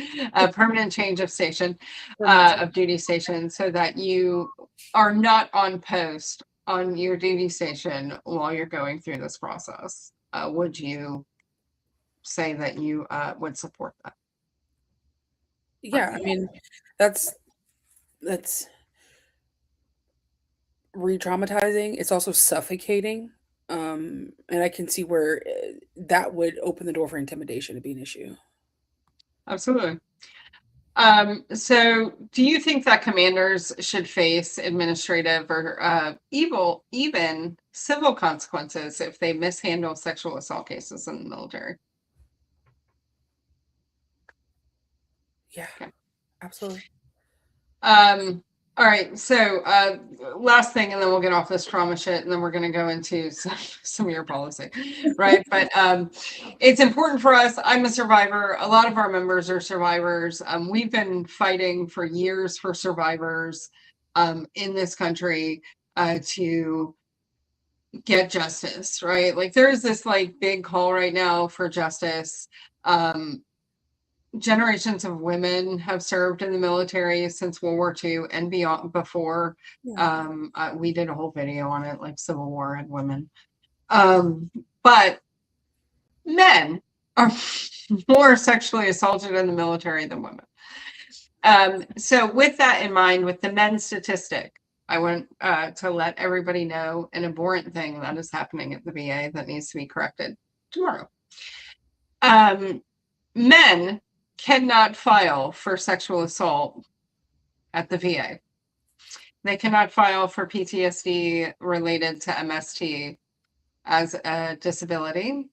Permanent change of station, of duty station, so that you are not on post on your duty station while you're going through this process. Would you say that you would support that? Yeah, I mean, that's re-traumatizing. It's also suffocating. And I can see where that would open the door for intimidation to be an issue. Absolutely. So do you think that commanders should face administrative or even civil consequences if they mishandle sexual assault cases in the military? Yeah, Okay. absolutely. All right, so last thing, and then we'll get off this trauma shit, and then we're going to go into some of your policy, right? But it's important for us. I'm a survivor. A lot of our members are survivors. We've been fighting for years for survivors in this country to get justice, right? Like there's this like big call right now for justice. Generations of women have served in the military since World War II and beyond before. Yeah. We did a whole video on it, like Civil War and women. But men are more sexually assaulted in the military than women. So with that in mind, with the men statistic, I want to let everybody know an abhorrent thing that is happening at the VA that needs to be corrected tomorrow. Men cannot file for sexual assault at the VA. They cannot file for PTSD related to MST as a disability.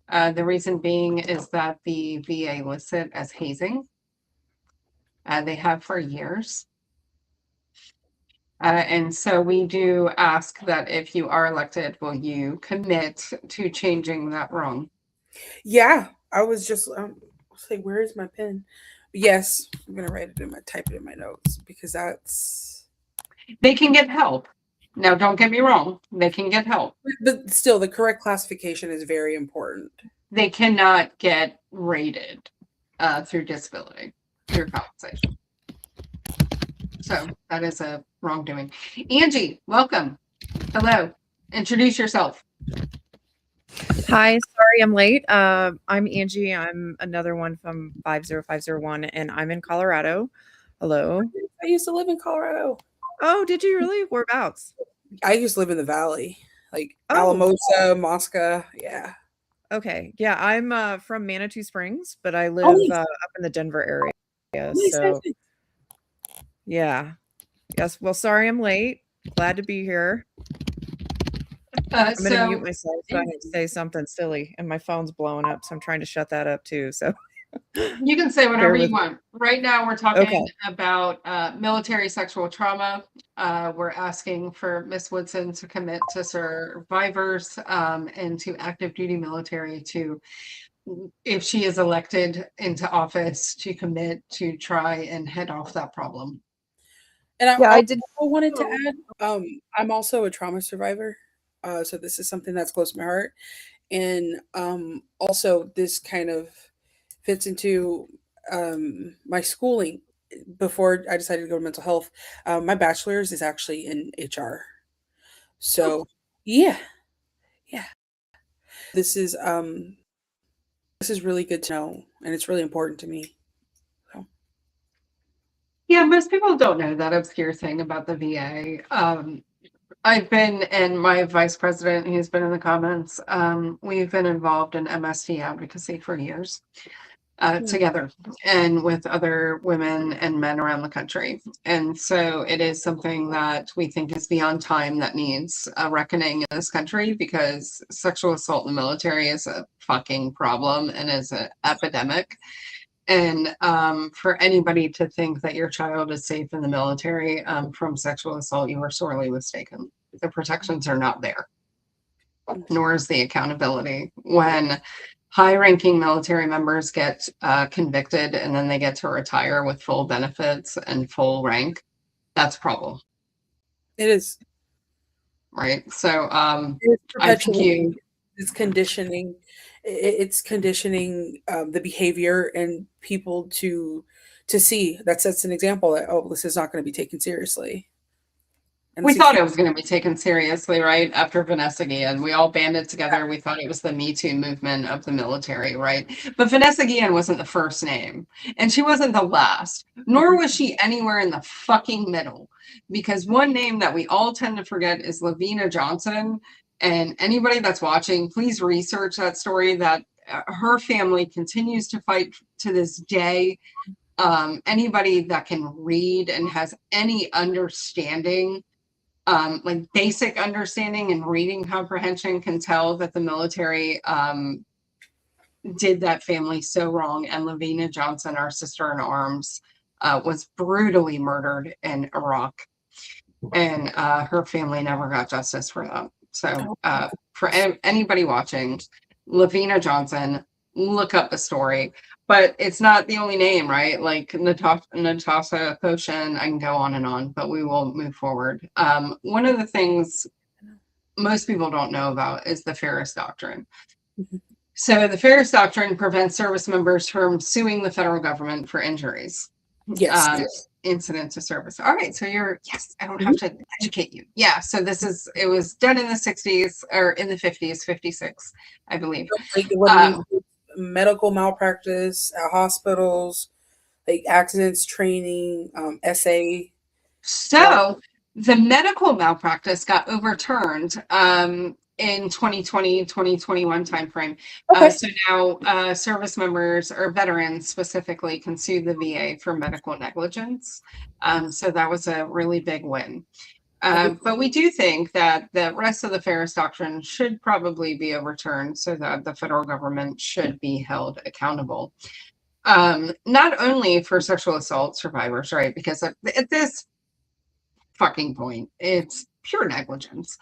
The reason being is that the VA lists it as hazing. They have for years. And so we do ask that if you are elected, will you commit to changing that wrong? Yeah, I was just say, where is my pen? Yes, I'm gonna type it in my notes because that's. They can get help. Now, don't get me wrong. They can get help. But still, the correct classification is very important. They cannot get rated through disability, through compensation. So that is a wrongdoing. Angie, welcome. Hello. Introduce yourself. Hi, sorry I'm late. I'm Angie. I'm another one from 50501, and I'm in Colorado. Hello. I used to live in Colorado. Oh, did you really? Whereabouts? I used to live in the valley, like Oh. Alamosa, Mosca. Yeah. Okay. Yeah, I'm from Manitou Springs, but I live nice. up in the Denver area. Nice, So, nice. yeah. Yes. Well, sorry I'm late. Glad to be here. I'm going to mute myself so I don't say something silly, and my phone's blowing up, so I'm trying to shut that up too. So you can say whatever you want. Right now, we're talking about military sexual trauma. We're asking for Miss Woodson to commit to survivors and to active duty military to if she is elected into office, to commit to try and head off that problem. And I Yeah, I also did. wanted to add, I'm also a trauma survivor. So this is something that's close to my heart. And also this kind of fits into my schooling before I decided to go to mental health. My bachelor's is actually in HR. So yeah, yeah. This is really good to know, and it's really important to me. So. Yeah, most people don't know that obscure thing about the VA. I've been, and my vice president, he's been in the comments. We've been involved in MST advocacy for years together and with other women and men around the country. And so it is something that we think is beyond time that needs a reckoning in this country, because sexual assault in the military is a fucking problem and is an epidemic. And for anybody to think that your child is safe in the military from sexual assault, you are sorely mistaken. The protections are not there, nor is the accountability. When high-ranking military members get convicted and then they get to retire with full benefits and full rank, that's a problem. It is. Right. So It's I think it's conditioning. It's conditioning the behavior and people to see that sets an example that, oh, this is not going to be taken seriously. And we it's a thought huge- it was going to be taken seriously, right? After Vanessa Guillen, we all banded together. We thought it was the Me Too movement of the military, right? But Vanessa Guillen wasn't the first name, and she wasn't the last, nor was she anywhere in the fucking middle. Because one name that we all tend to forget is Lavina Johnson. And anybody that's watching, please research that story. That her family continues to fight to this day. Anybody that can read and has any understanding, like basic understanding and reading comprehension, can tell that the military did that family so wrong. And Lavina Johnson, our sister in arms, was brutally murdered in Iraq, and her family never got justice for that. So for anybody watching, Lavina Johnson, look up the story. But it's not the only name, right? Like Natasha Koshin, I can go on and on, but we will move forward. One of the things most people don't know about is the Ferris Doctrine. Mhm. So the Ferris Doctrine prevents service members from suing the federal government for injuries. Yes. Incident to service. All right, so yes, I don't have to educate you. Yeah, so it was done in the 60s or in the 50s, 56, I believe. Like what it includes medical malpractice at hospitals, like accidents training, SA. So the medical malpractice got overturned in 2020, 2021 timeframe. Okay. So now service members or veterans specifically can sue the VA for medical negligence. So that was a really big win. But we do think that the rest of the Ferris Doctrine should probably be overturned so that the federal government should be held accountable. Not only for sexual assault survivors, right? Because at this fucking point, it's pure negligence.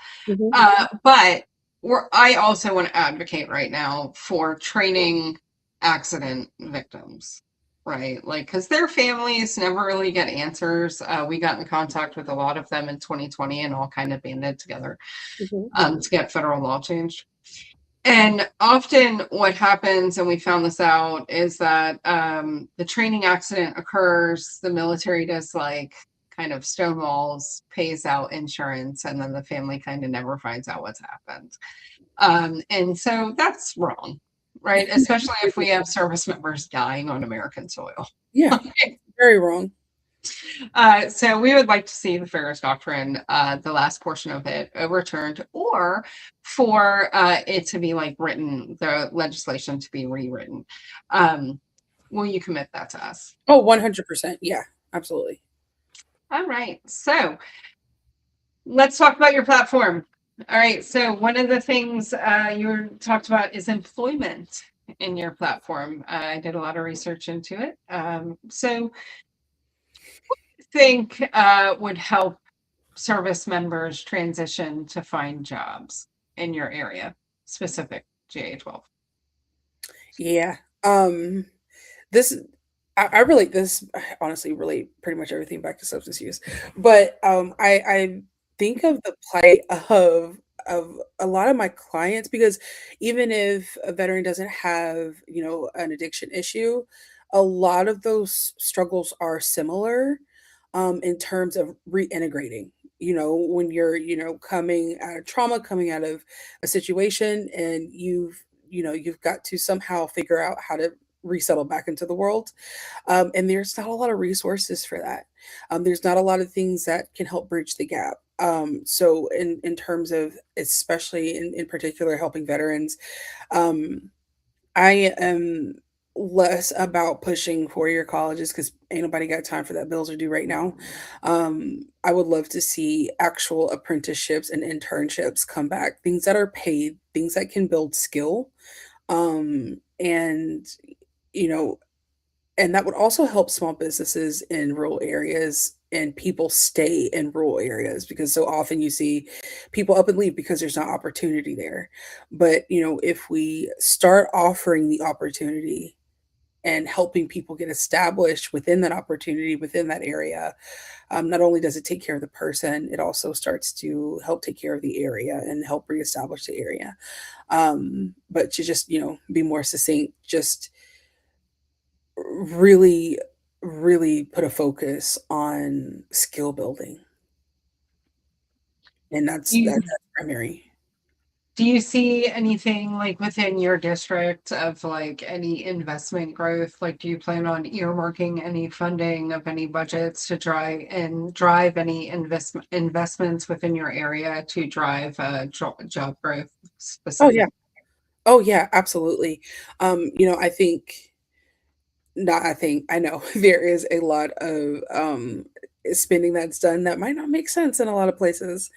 But I also want to advocate right now for training accident victims, right? Like, because their families never really get answers. We got in contact with a lot of them in 2020 and all kind of banded together to get federal law changed. And often what happens, and we found this out, is that the training accident occurs, the military does like kind of stonewalls, pays out insurance, and then the family kind of never finds out what's happened. And so that's wrong, right? Especially if we have service members dying on American soil. Yeah, very wrong. So we would like to see the Ferris Doctrine, the last portion of it, overturned, or for it to be like written, the legislation to be rewritten. Will you commit that to us? Oh, 100%. Yeah, absolutely. All right. So let's talk about your platform. All right. So one of the things you talked about is employment in your platform. I did a lot of research into it. So think would help service members transition to find jobs in your area, specific GA12? Yeah. This I relate this. I honestly relate pretty much everything back to substance use, but I think of the plight of a lot of my clients, because even if a veteran doesn't have, an addiction issue, a lot of those struggles are similar, in terms of reintegrating. When you're, coming out of trauma, coming out of a situation, and you've got to somehow figure out how to resettle back into the world. And there's not a lot of resources for that. There's not a lot of things that can help bridge the gap. So in terms of, especially in particular, helping veterans, um, I am less about pushing four-year colleges, because ain't nobody got time for that. Bills are due right now. I would love to see actual apprenticeships and internships come back, things that are paid, things that can build skill, and you know and that would also help small businesses in rural areas and people stay in rural areas, because so often you see people up and leave because there's not opportunity there. But if we start offering the opportunity and helping people get established within that opportunity, within that area, not only does it take care of the person, it also starts to help take care of the area and help reestablish the area. But to just be more succinct, just really, really put a focus on skill building, and that's primary. Do you see anything like within your district of like any investment growth? Like, do you plan on earmarking any funding of any budgets to drive any investments within your area to drive job growth Oh, yeah. specifically? Oh, yeah, absolutely. I think not I think I know there is a lot of spending that's done that might not make sense in a lot of places.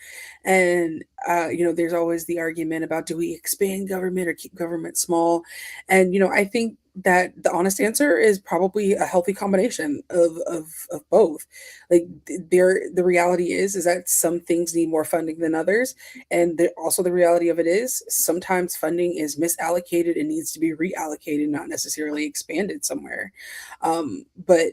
And there's always the argument about, do we expand government or keep government small? And I think that the honest answer is probably a healthy combination of both. Like, the reality is that some things need more funding than others, and also the reality of it is sometimes funding is misallocated and needs to be reallocated, not necessarily expanded somewhere. But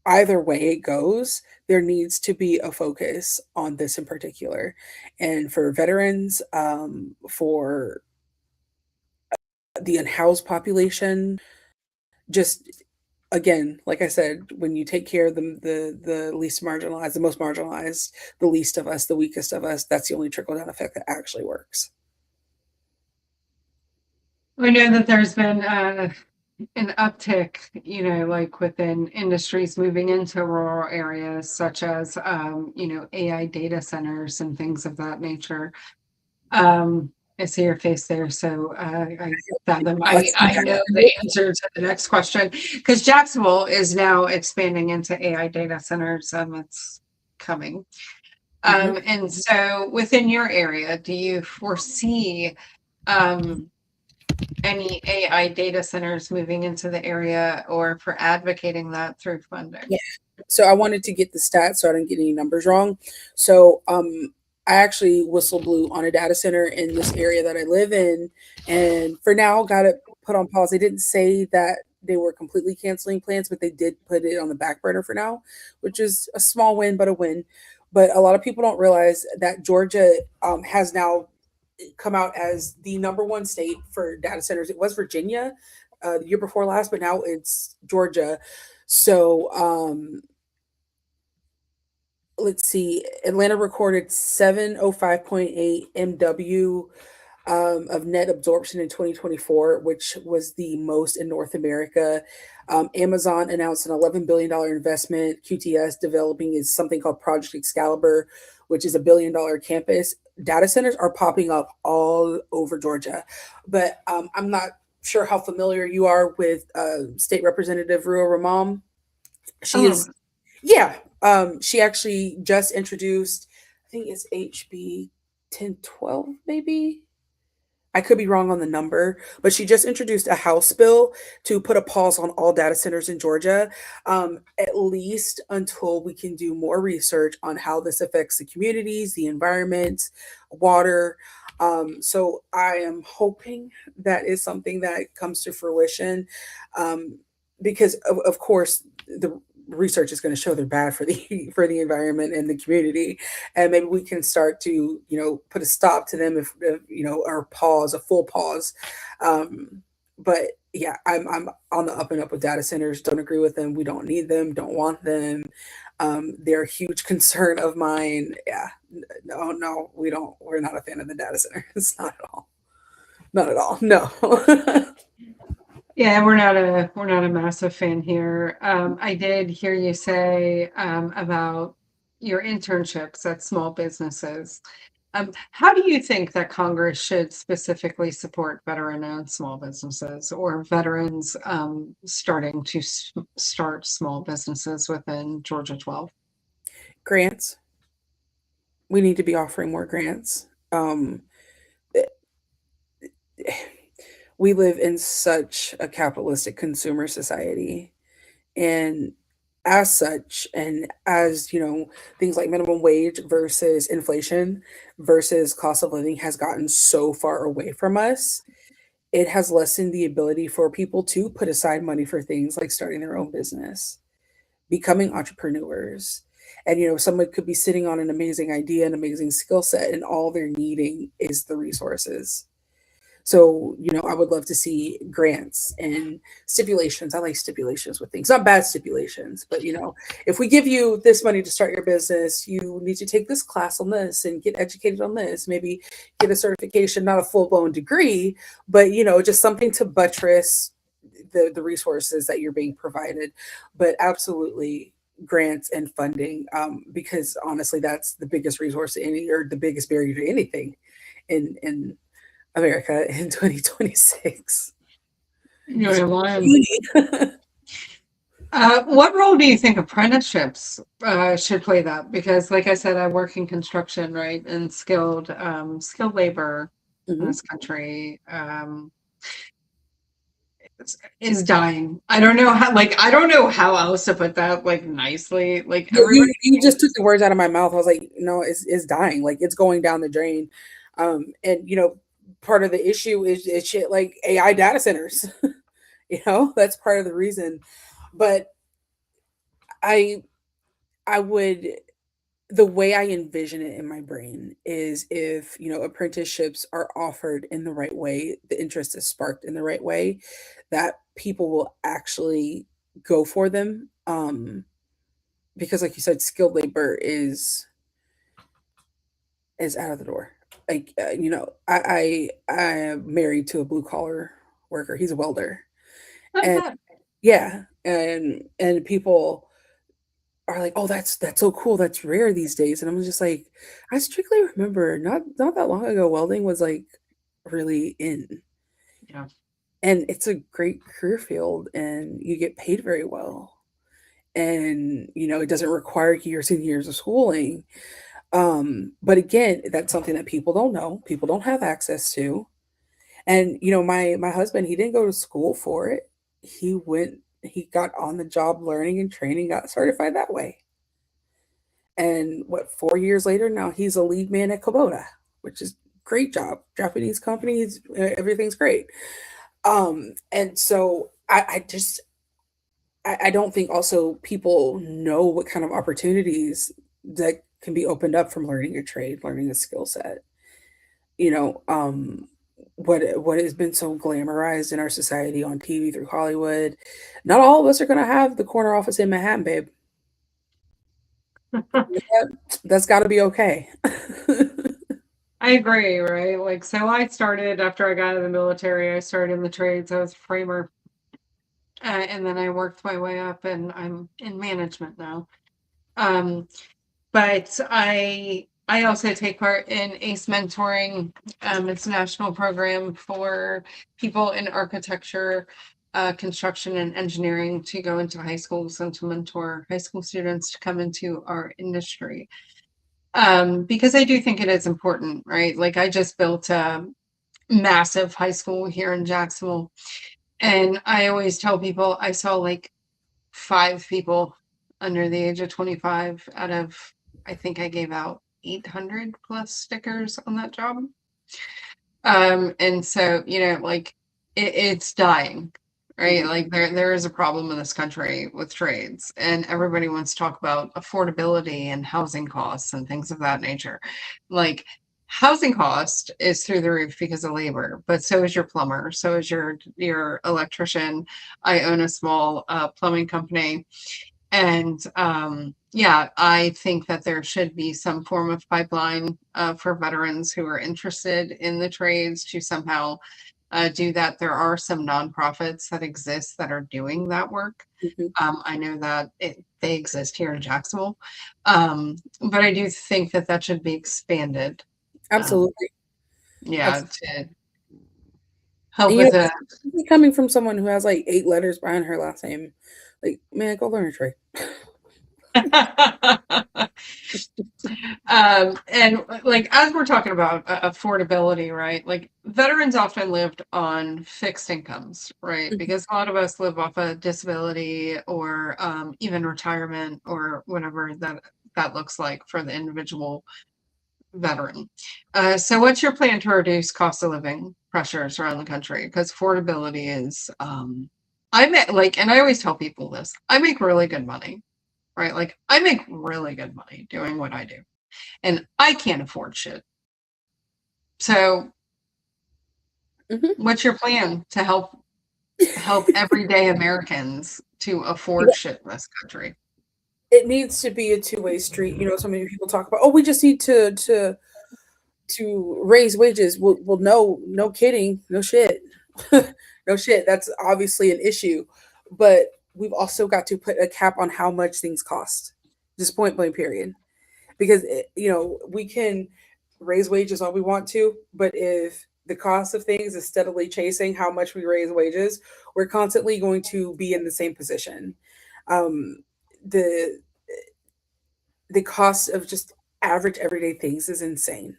either way it goes, there needs to be a focus on this in particular. And for veterans, for the unhoused population, just again, like I said, when you take care of the least marginalized, the most marginalized, the least of us, the weakest of us, that's the only trickle down effect that actually works. I know that there's been an uptick, like within industries moving into rural areas, such as, AI data centers and things of that nature. I see your face there, so I fathom I know the answer to the next question, because Jacksonville is now expanding into AI data centers. It's coming. Mhm. And so within your area, do you foresee um, any AI data centers moving into the area, or for advocating that through funding? Yeah. So I wanted to get the stats so I didn't get any numbers wrong. So I actually whistle blew on a data center in this area that I live in, and for now got it put on pause. They didn't say that they were completely canceling plans, but they did put it on the back burner for now, which is a small win, but a win. But a lot of people don't realize that Georgia has now come out as the number one state for data centers. It was Virginia the year before last, but now it's Georgia. So let's see. Atlanta recorded 705.8 MW of net absorption in 2024, which was the most in North America. Amazon announced an $11 billion investment. QTS developing is something called Project Excalibur, which is $1 billion campus. Data centers are popping up all over Georgia, but I'm not sure how familiar you are with State Representative Rua Ramam. She Oh, is, yeah. She actually just introduced, I think it's HB 1012, maybe. I could be wrong on the number, but she just introduced a House bill to put a pause on all data centers in Georgia, at least until we can do more research on how this affects the communities, the environment, water. So I am hoping that is something that comes to fruition, because of course the research is going to show they're bad for the for the environment and the community, and maybe we can start to put a stop to them if or pause, a full pause. But yeah, I'm on the up and up with data centers. Don't agree with them. We don't need them, don't want them. They're a huge concern of mine. Yeah, no, we're not a fan of the data centers. Not at all, not at all, no. Yeah, we're not a massive fan here. I did hear you say about your internships at small businesses. How do you think that Congress should specifically support veteran-owned small businesses or veterans starting to start small businesses within Georgia 12? Grants. We need to be offering more grants. We live in such a capitalistic consumer society, and as such, and as things like minimum wage versus inflation versus cost of living has gotten so far away from us, it has lessened the ability for people to put aside money for things like starting their own business, becoming entrepreneurs. And someone could be sitting on an amazing idea, an amazing skill set, and all they're needing is the resources. So, I would love to see grants and stipulations. I like stipulations with things, not bad stipulations, but if we give you this money to start your business, you need to take this class on this and get educated on this, maybe get a certification, not a full-blown degree, but just something to buttress the resources that you're being provided. But absolutely grants and funding, because honestly, that's the biggest resource to any, or the biggest barrier to anything in America in 2026. What role do you think apprenticeships should play that? Because like I said, I work in construction, right? And skilled labor in this country is dying. I don't know how else to put that nicely. You just took the words out of my mouth. I was like, no, it's dying. Like, it's going down the drain. And part of the issue is shit like AI data centers. That's part of the reason. But I would, the way I envision it in my brain is if, apprenticeships are offered in the right way, the interest is sparked in the right way, that people will actually go for them. Because like you said, skilled labor is out of the door. Like, I am married to a blue collar worker. He's a welder. And yeah, and people are like, oh, that's so cool. That's rare these days. And I'm just like, I strictly remember not that long ago, welding was like really in. Yeah. And it's a great career field, and you get paid very well. And it doesn't require years and years of schooling. But again, that's something that people don't know, people don't have access to. And my husband, he didn't go to school for it. He got on the job learning and training, got certified that way. And 4 years later, now he's a lead man at Kubota, which is great job. Japanese companies, everything's great. And so I don't think also people know what kind of opportunities that can be opened up from learning a trade, learning a skill set. What has been so glamorized in our society on TV through Hollywood. Not all of us are going to have the corner office in Manhattan, babe. That's got to be okay. I agree, right? So I started after I got out of the military. I started in the trades. I was a framer. And then I worked my way up, and I'm in management now. But I also take part in ACE mentoring. It's a national program for people in architecture, construction, and engineering to go into high schools and to mentor high school students to come into our industry. Because I do think it is important, right? Like, I just built massive high school here in Jacksonville. And I always tell people I saw like 5 people under the age of 25 out of, I think I gave out 800 plus stickers on that job. And so, like it's dying, right? Mhm. Like there is a problem in this country with trades, and everybody wants to talk about affordability and housing costs and things of that nature. Like housing cost is through the roof because of labor, but so is your plumber, so is your electrician. I own a small plumbing company, and yeah, I think that there should be some form of pipeline for veterans who are interested in the trades to somehow do that. There are some nonprofits that exist that are doing that work. Mhm. I know that they exist here in Jacksonville, but I do think that that should be expanded. Absolutely. Yeah, Absolutely. to help And with the especially coming from someone who has like 8 letters behind her last name, like, man, go learn a trade. and like as we're talking about affordability, right? Like veterans often lived on fixed incomes, right? Mhm. Because a lot of us live off a disability or even retirement or whatever that looks like for the individual veteran. So what's your plan to reduce cost of living pressures around the country? Because affordability is I make like, and I always tell people this, I make really good money, right? Like I make really good money doing what I do, and I can't afford shit. So Mhm. what's your plan to help everyday Americans to afford Yeah, shit in this country? it needs to be a two-way street. So many people talk about, oh, we just need to raise wages. Well, no, no kidding, no shit, no shit. That's obviously an issue, but we've also got to put a cap on how much things cost. Just point blank, period. Because we can raise wages all we want to, but if the cost of things is steadily chasing how much we raise wages, we're constantly going to be in the same position. Um, the the cost of just average everyday things is insane.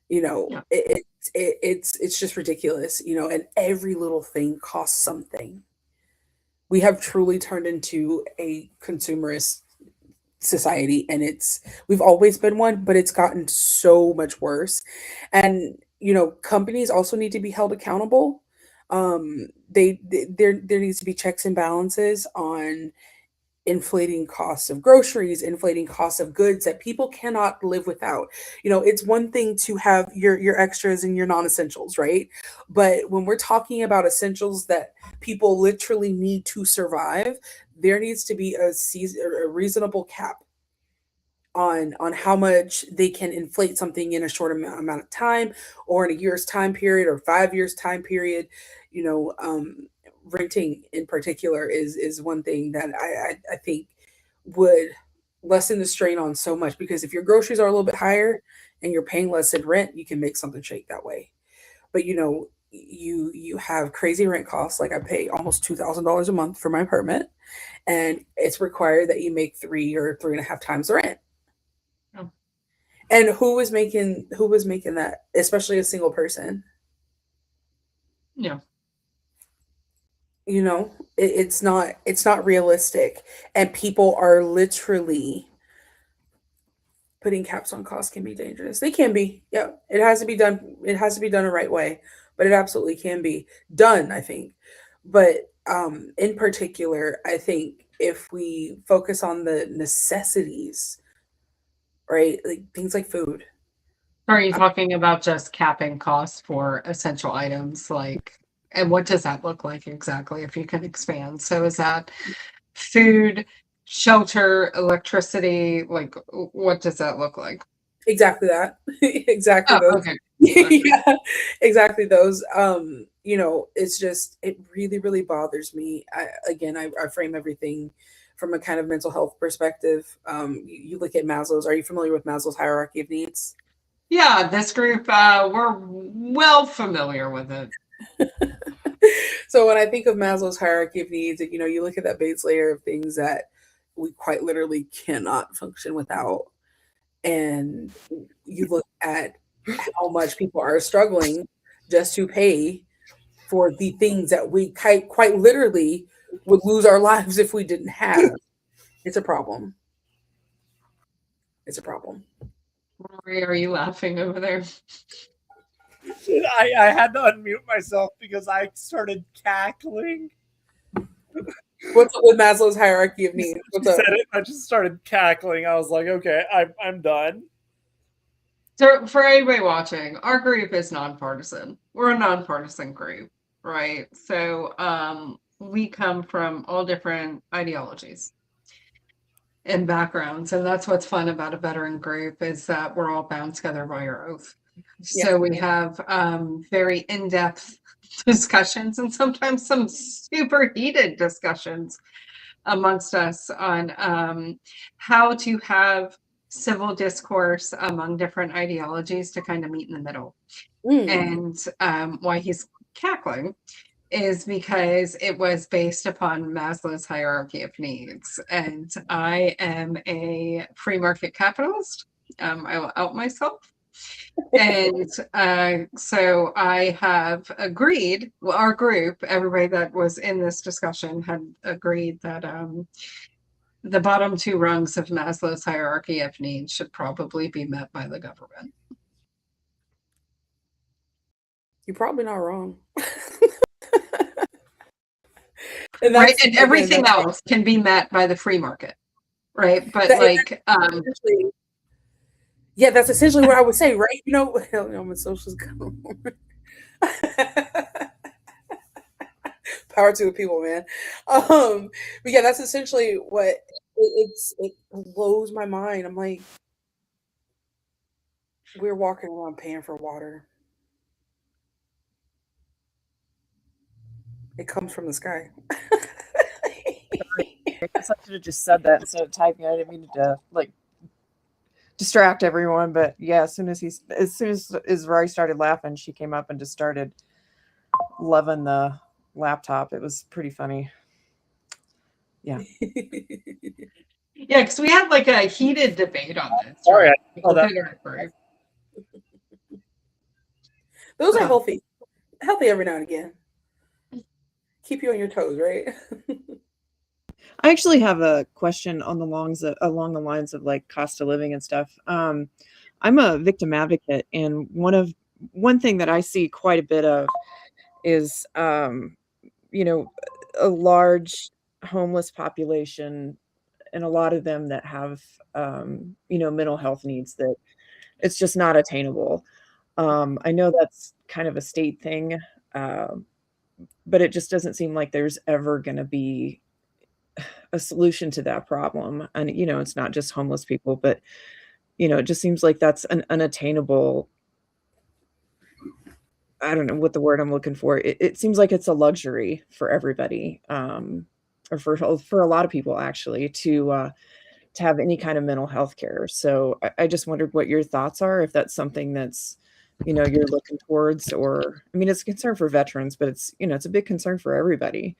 Yeah. It's just ridiculous. And every little thing costs something. We have truly turned into a consumerist society, and we've always been one, but it's gotten so much worse. And companies also need to be held accountable. There needs to be checks and balances on inflating costs of groceries, inflating costs of goods that people cannot live without. It's one thing to have your extras and your non-essentials, right? But when we're talking about essentials that people literally need to survive, there needs to be a reasonable cap on how much they can inflate something in a short amount of time, or in a year's time period, or 5 years time period. you know um Renting in particular is one thing that I think would lessen the strain on so much, because if your groceries are a little bit higher and you're paying less in rent, you can make something shake that way. But you have crazy rent costs. Like, I pay almost $2,000 a month for my apartment, and it's required that you make 3 or 3.5 times the rent. Oh, And who was making that, especially a single person? yeah. It's not realistic, and people are literally putting caps on costs. Can be dangerous. They can be. Yeah, it has to be done. It has to be done the right way, but it absolutely can be done, I think. But in particular, I think if we focus on the necessities, right, like things like food. Are you talking about just capping costs for essential items like, and what does that look like exactly if you can expand? So is that food, shelter, electricity, like what does that look like? Exactly that. Exactly Oh, those. okay. Yeah, exactly those. It's just, it really, really bothers me. I frame everything from a kind of mental health perspective. You look at Maslow's. Are you familiar with Maslow's hierarchy of needs? Yeah, this group, we're well familiar with it. So when I think of Maslow's hierarchy of needs, you look at that base layer of things that we quite literally cannot function without, and you look at how much people are struggling just to pay for the things that we quite literally would lose our lives if we didn't have. It's a problem. It's a problem. Rory, are you laughing over there? I had to unmute myself because I started cackling. What's up with Maslow's hierarchy of needs? She What's up? said it, I just started cackling. I was like, okay, I'm done. So for anybody watching, our group is nonpartisan. We're a nonpartisan group, right? So we come from all different ideologies and backgrounds, and that's what's fun about a veteran group is that we're all bound together by our oath. So we have very in-depth discussions and sometimes some super heated discussions amongst us on how to have civil discourse among different ideologies to kind of meet in the middle. And why he's cackling is because it was based upon Maslow's hierarchy of needs. And I am a free market capitalist. I will out myself. And so I have agreed, well, our group, everybody that was in this discussion had agreed that the bottom two rungs of Maslow's hierarchy of needs should probably be met by the government. You're probably not wrong. Right, and everything else can be met by the free market, right? But yeah, that's essentially what I would say, right? You know, I'm a socialist. Power to the people, man. But yeah, that's essentially what it blows my mind. I'm like, we're walking around paying for water. It comes from the sky. I guess I should have just said that instead of typing. I didn't mean to like distract everyone, but yeah, as soon as Rory started laughing, she came up and just started loving the laptop. It was pretty funny. Yeah. Yeah, because we had like a heated debate on this. Sorry, right? Those are healthy every now and again. Keep you on your toes, right? I actually have a question on along the lines of like cost of living and stuff. I'm a victim advocate, and one thing that I see quite a bit of is you know, a large homeless population, and a lot of them that have you know, mental health needs that it's just not attainable. I know that's kind of a state thing, but it just doesn't seem like there's ever going to be a solution to that problem. And, you know, it's not just homeless people, but, you know, it just seems like that's an unattainable, I don't know what the word I'm looking for. It seems like it's a luxury for everybody, or for a lot of people actually to have any kind of mental health care. So I just wondered what your thoughts are, if that's something that's, you know, you're looking towards, or, I mean, it's a concern for veterans, but it's, you know, it's a big concern for everybody.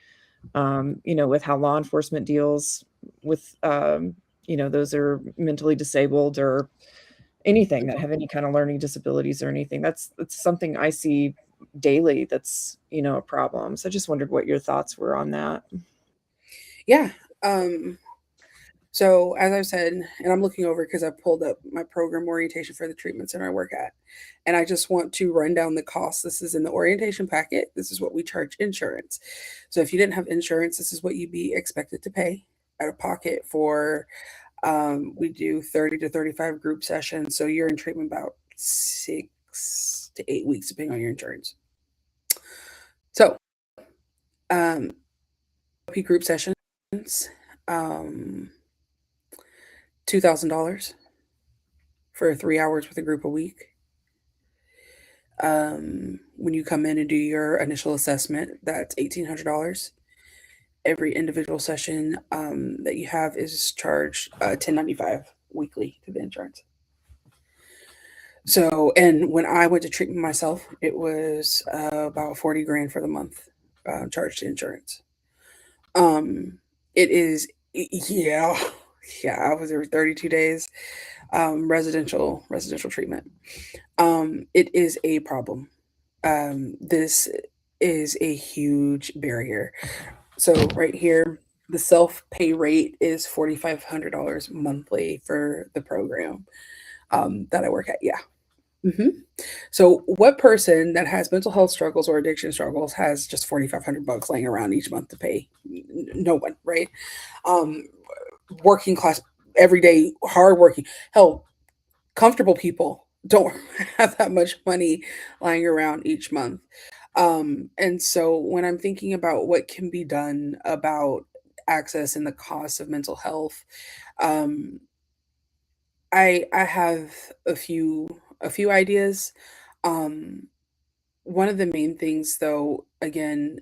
You know, with how law enforcement deals with, you know, those that are mentally disabled or anything that have any kind of learning disabilities or anything. That's something I see daily. That's, you know, a problem. So I just wondered what your thoughts were on that. Yeah. So as I've said, and I'm looking over because I pulled up my program orientation for the treatment center I work at, and I just want to run down the costs. This is in the orientation packet. This is what we charge insurance. So if you didn't have insurance, this is what you'd be expected to pay out of pocket for. We do 30 to 35 group sessions. So you're in treatment about 6 to 8 weeks, depending on your insurance. So, group sessions, $2,000 for 3 hours with a group a week. When you come in and do your initial assessment, that's $1,800. Every individual session that you have is charged $10.95 weekly to the insurance. So, and when I went to treatment myself, it was about 40 grand for the month charged to insurance. It is, yeah, I was there 32 days, residential treatment. It is a problem. this is a huge barrier. So right here, the self-pay rate is $4,500 monthly for the program that I work at. Yeah. So what person that has mental health struggles or addiction struggles has just $4,500 laying around each month to pay? No one, right? Um, Working class, everyday, hardworking, hell, comfortable people don't have that much money lying around each month. And so when I'm thinking about what can be done about access and the cost of mental health, um, I have a few ideas. Um, One of the main things, though, again,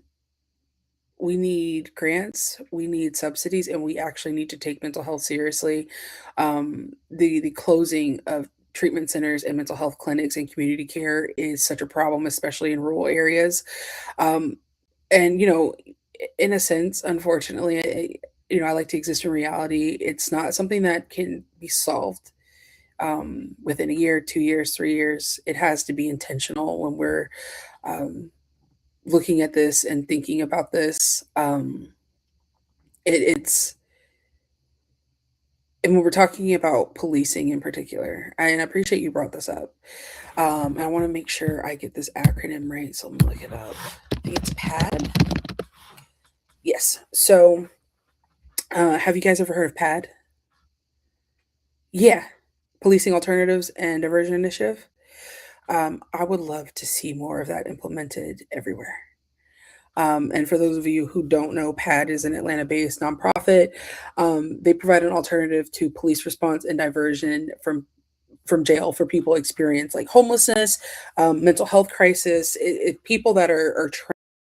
we need grants, we need subsidies, and we actually need to take mental health seriously. The closing of treatment centers and mental health clinics and community care is such a problem, especially in rural areas. Um, and in a sense, unfortunately, I like to exist in reality. It's not something that can be solved within a year, 2 years, 3 years. It has to be intentional when we're um, looking at this and thinking about this. It's and when we're talking about policing in particular, and I appreciate you brought this up. I want to make sure I get this acronym right, so let me look it up. I think it's PAD. Yes. So, have you guys ever heard of PAD? Yeah, Policing Alternatives and Diversion Initiative. I would love to see more of that implemented everywhere. And for those of you who don't know, PAD is an Atlanta based nonprofit. They provide an alternative to police response and diversion from jail for people who experience like homelessness, mental health crisis, people that are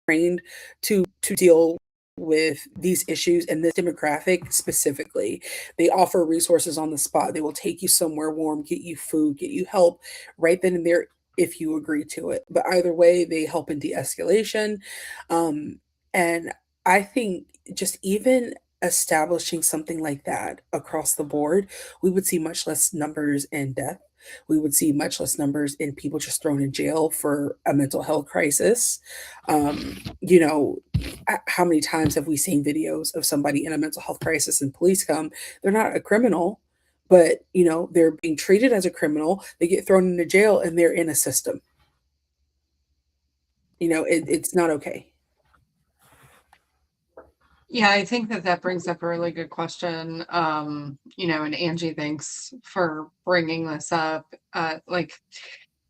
trained to deal with these issues and this demographic specifically. They offer resources on the spot. They will take you somewhere warm, get you food, get you help right then and there if you agree to it. But either way, they help in de-escalation. And I think just even establishing something like that across the board, we would see much less numbers in death. We would see much less numbers in people just thrown in jail for a mental health crisis. How many times have we seen videos of somebody in a mental health crisis and police come? They're not a criminal, but they're being treated as a criminal. They get thrown into jail and they're in a system. It's not okay. Yeah, I think that brings up a really good question. And Angie, thanks for bringing this up.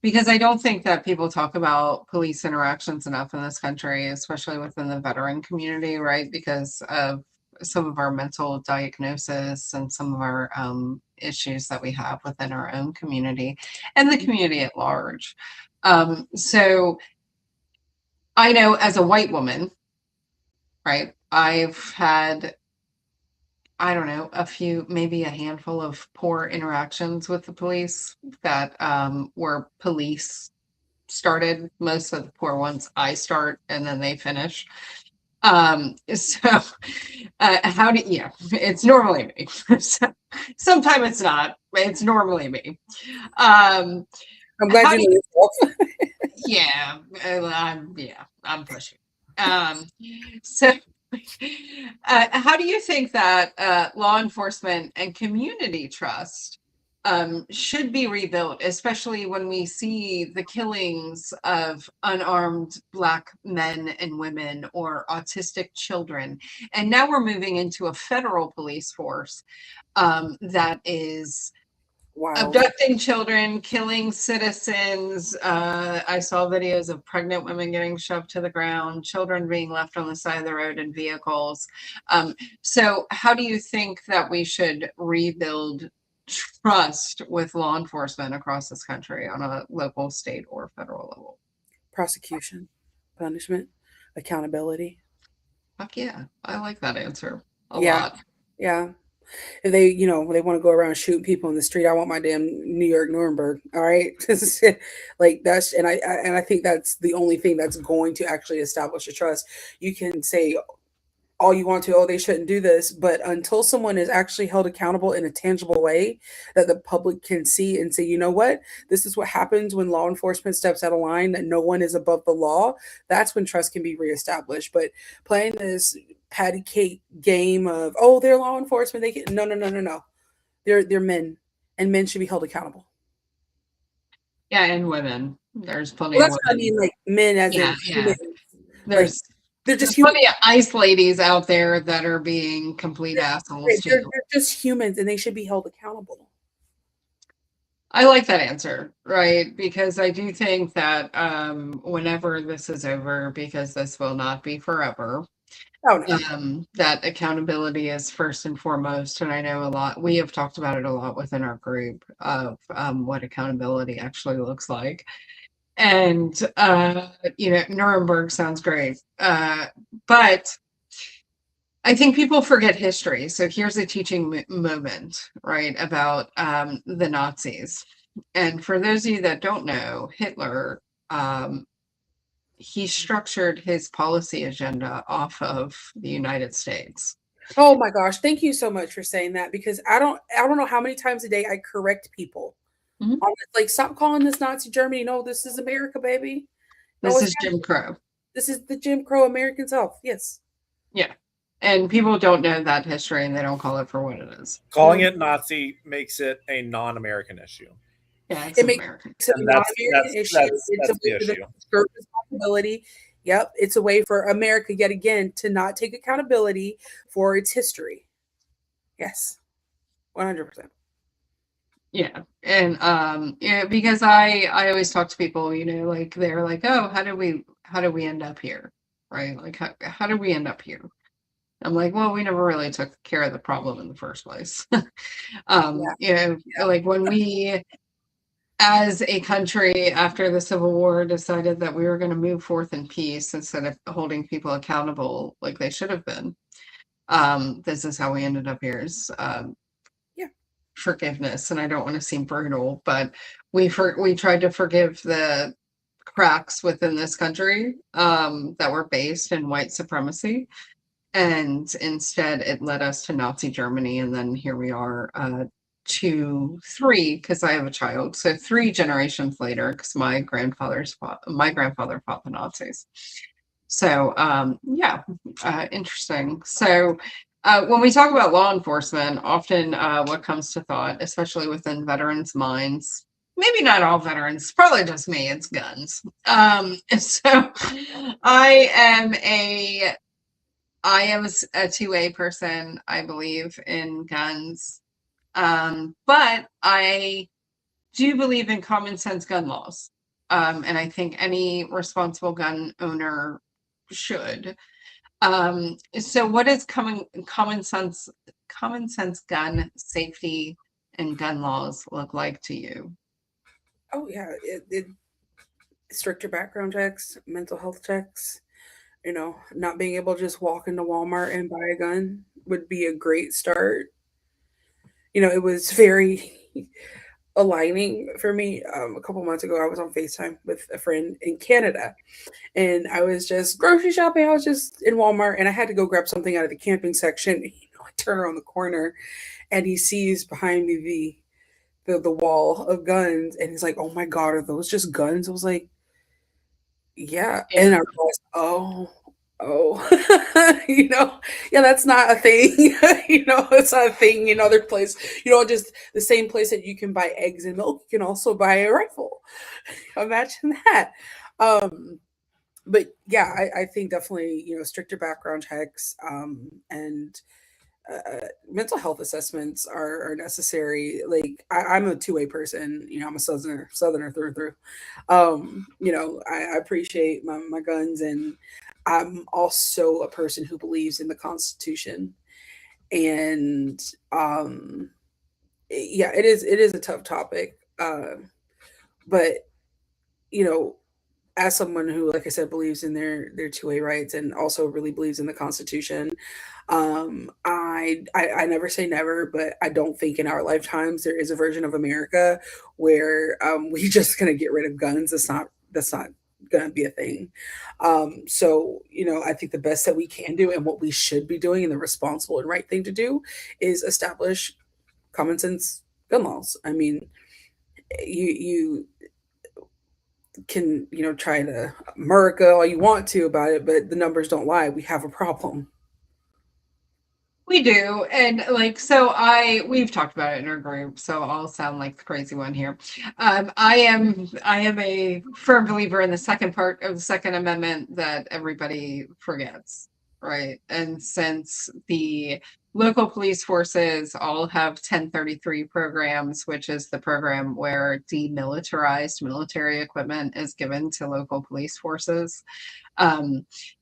Because I don't think that people talk about police interactions enough in this country, especially within the veteran community, right? Because of some of our mental diagnosis and some of our issues that we have within our own community and the community at large. So I know as a white woman, right, I've had, I don't know, maybe a handful of poor interactions with the police that were police started. Most of the poor ones I start and then they finish. So yeah, it's normally me. Sometimes it's not, but it's normally me. I'm glad you know yourself. Yeah, I'm pushing. So how do you think that law enforcement and community trust should be rebuilt, especially when we see the killings of unarmed Black men and women or autistic children? And now we're moving into a federal police force that is Wow. abducting children, killing citizens. I saw videos of pregnant women getting shoved to the ground, children being left on the side of the road in vehicles. So how do you think that we should rebuild trust with law enforcement across this country on a local, state, or federal level? Prosecution, punishment, accountability. Fuck yeah, I like that answer a Yeah. lot. Yeah. If they want to go around shooting people in the street, I want my damn New York Nuremberg. All right. Like that's, and I think that's the only thing that's going to actually establish a trust. You can say all you want to, oh, they shouldn't do this. But until someone is actually held accountable in a tangible way that the public can see and say, you know what, this is what happens when law enforcement steps out of line, that no one is above the law, that's when trust can be reestablished. But playing this patty cake game of, oh, they're law enforcement, they can, no. They're men, and men should be held accountable. Yeah, and women. There's plenty Well, of that's what I women. mean, like men as Yeah, in yeah. humans. There's They're there's just human. plenty of ice ladies out there that are being complete assholes They're too. just humans, and they should be held accountable. I like that answer, right? Because I do think that whenever this is over, because this will not be forever, Oh no. that accountability is first and foremost. And I know a lot, we have talked about it a lot within our group of what accountability actually looks like. And, Nuremberg sounds great. But I think people forget history. So here's a teaching moment, right, about the Nazis. And for those of you that don't know, Hitler, he structured his policy agenda off of the United States. Oh my gosh, thank you so much for saying that, because I don't know how many times a day I correct people. Mhm. Like, stop calling this Nazi Germany. No, this is America, baby. No, This it's is not. Jim Crow. This is the Jim Crow American South. Yes. Yeah. And people don't know that history and they don't call it for what it is. Calling it Nazi makes it a non-American issue. Yeah, it's It makes American. it a And that's non-American issue. It's the a way for them issue. to skirt responsibility. Yep. It's a way for America yet again to not take accountability for its history. Yes. 100%. Yeah. And because I always talk to people, like they're like, oh, how do we end up here? Right? Like how did we end up here? I'm like, well, we never really took care of the problem in the first place. Like when we, as a country after the Civil War, decided that we were going to move forth in peace instead of holding people accountable like they should have been. This is how we ended up here. Is forgiveness, and I don't want to seem brutal, but we tried to forgive the cracks within this country that were based in white supremacy, and instead it led us to Nazi Germany, and then here we are 3, because I have a child, so 3 generations later, because my grandfather fought the Nazis. So interesting. So when we talk about law enforcement, often what comes to thought, especially within veterans' minds, maybe not all veterans, probably just me, it's guns. So I am a 2A person. I believe in guns. But I do believe in common sense gun laws. And I think any responsible gun owner should. So what does common sense gun safety and gun laws look like to you? Oh yeah, it stricter background checks, mental health checks. Not being able to just walk into Walmart and buy a gun would be a great start. It was very aligning for me. A couple months ago, I was on FaceTime with a friend in Canada, and I was just grocery shopping. I was just in Walmart, and I had to go grab something out of the camping section. I turn around the corner, and he sees behind me the wall of guns, and he's like, "Oh my God, are those just guns?" I was like, "Yeah," and I realized, oh. Yeah, that's not a thing. It's not a thing in other place. Just the same place that you can buy eggs and milk, you can also buy a rifle. Imagine that. But yeah, I think definitely, stricter background checks, and mental health assessments are necessary. Like I'm a 2A person, I'm a southerner through and through. I appreciate my guns, and I'm also a person who believes in the Constitution. And it is a tough topic. But as someone who, like I said, believes in their 2A rights and also really believes in the Constitution, I never say never, but I don't think in our lifetimes there is a version of America where we just gonna get rid of guns. That's not going to be a thing. So, I think the best that we can do and what we should be doing and the responsible and right thing to do is establish common sense gun laws. I mean, you can, try to America all you want to about it, but the numbers don't lie. We have a problem. We do. And we've talked about it in our group, so I'll sound like the crazy one here. I am a firm believer in the second part of the Second Amendment that everybody forgets, right? And since the local police forces all have 1033 programs, which is the program where demilitarized military equipment is given to local police forces.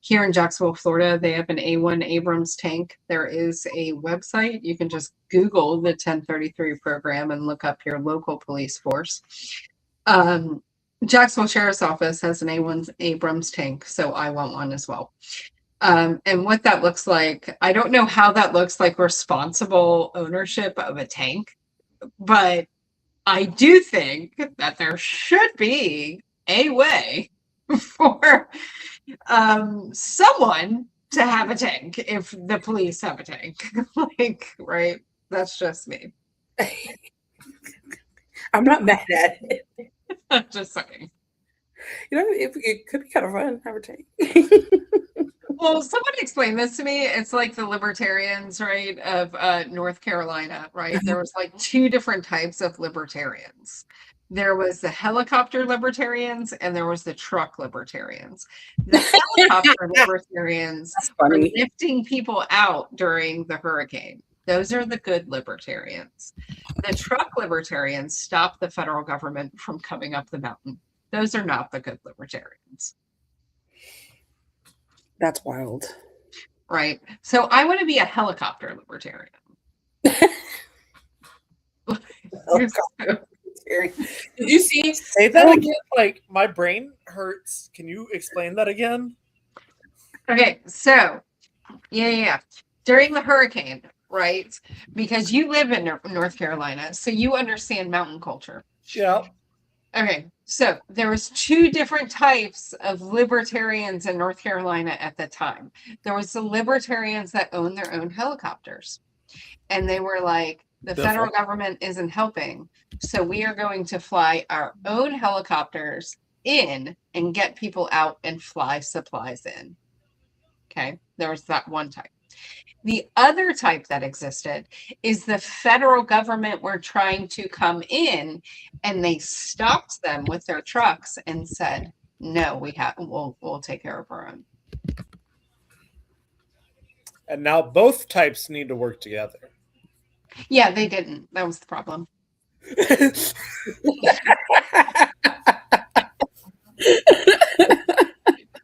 Here in Jacksonville, Florida, they have an A1 Abrams tank. There is a website. You can just Google the 1033 program and look up your local police force. Jacksonville Sheriff's Office has an A1 Abrams tank, so I want one as well. And what that looks like, I don't know how that looks like responsible ownership of a tank, but I do think that there should be a way for someone to have a tank if the police have a tank. Right? That's just me. I'm not mad at it. I'm just saying. It could be kind of fun, have a tank. Well, someone explained this to me. It's like the libertarians, right, of North Carolina, right? There was like two different types of libertarians. There was the helicopter libertarians and there was the truck libertarians. The helicopter libertarians are lifting people out during the hurricane. Those are the good libertarians. The truck libertarians stop the federal government from coming up the mountain. Those are not the good libertarians. That's wild. Right. So I want to be a helicopter libertarian. Did you see? Say that again. Like, my brain hurts. Can you explain that again? Okay. So, yeah. During the hurricane, right? Because you live in North Carolina, so you understand mountain culture. Yeah. Okay. So there was two different types of libertarians in North Carolina at the time. There was the libertarians that owned their own helicopters. And they were like, the federal government isn't helping. So we are going to fly our own helicopters in and get people out and fly supplies in. Okay. There was that one type. The other type that existed is the federal government were trying to come in and they stopped them with their trucks and said, no, we'll take care of our own. And now both types need to work together. Yeah, they didn't. That was the problem. That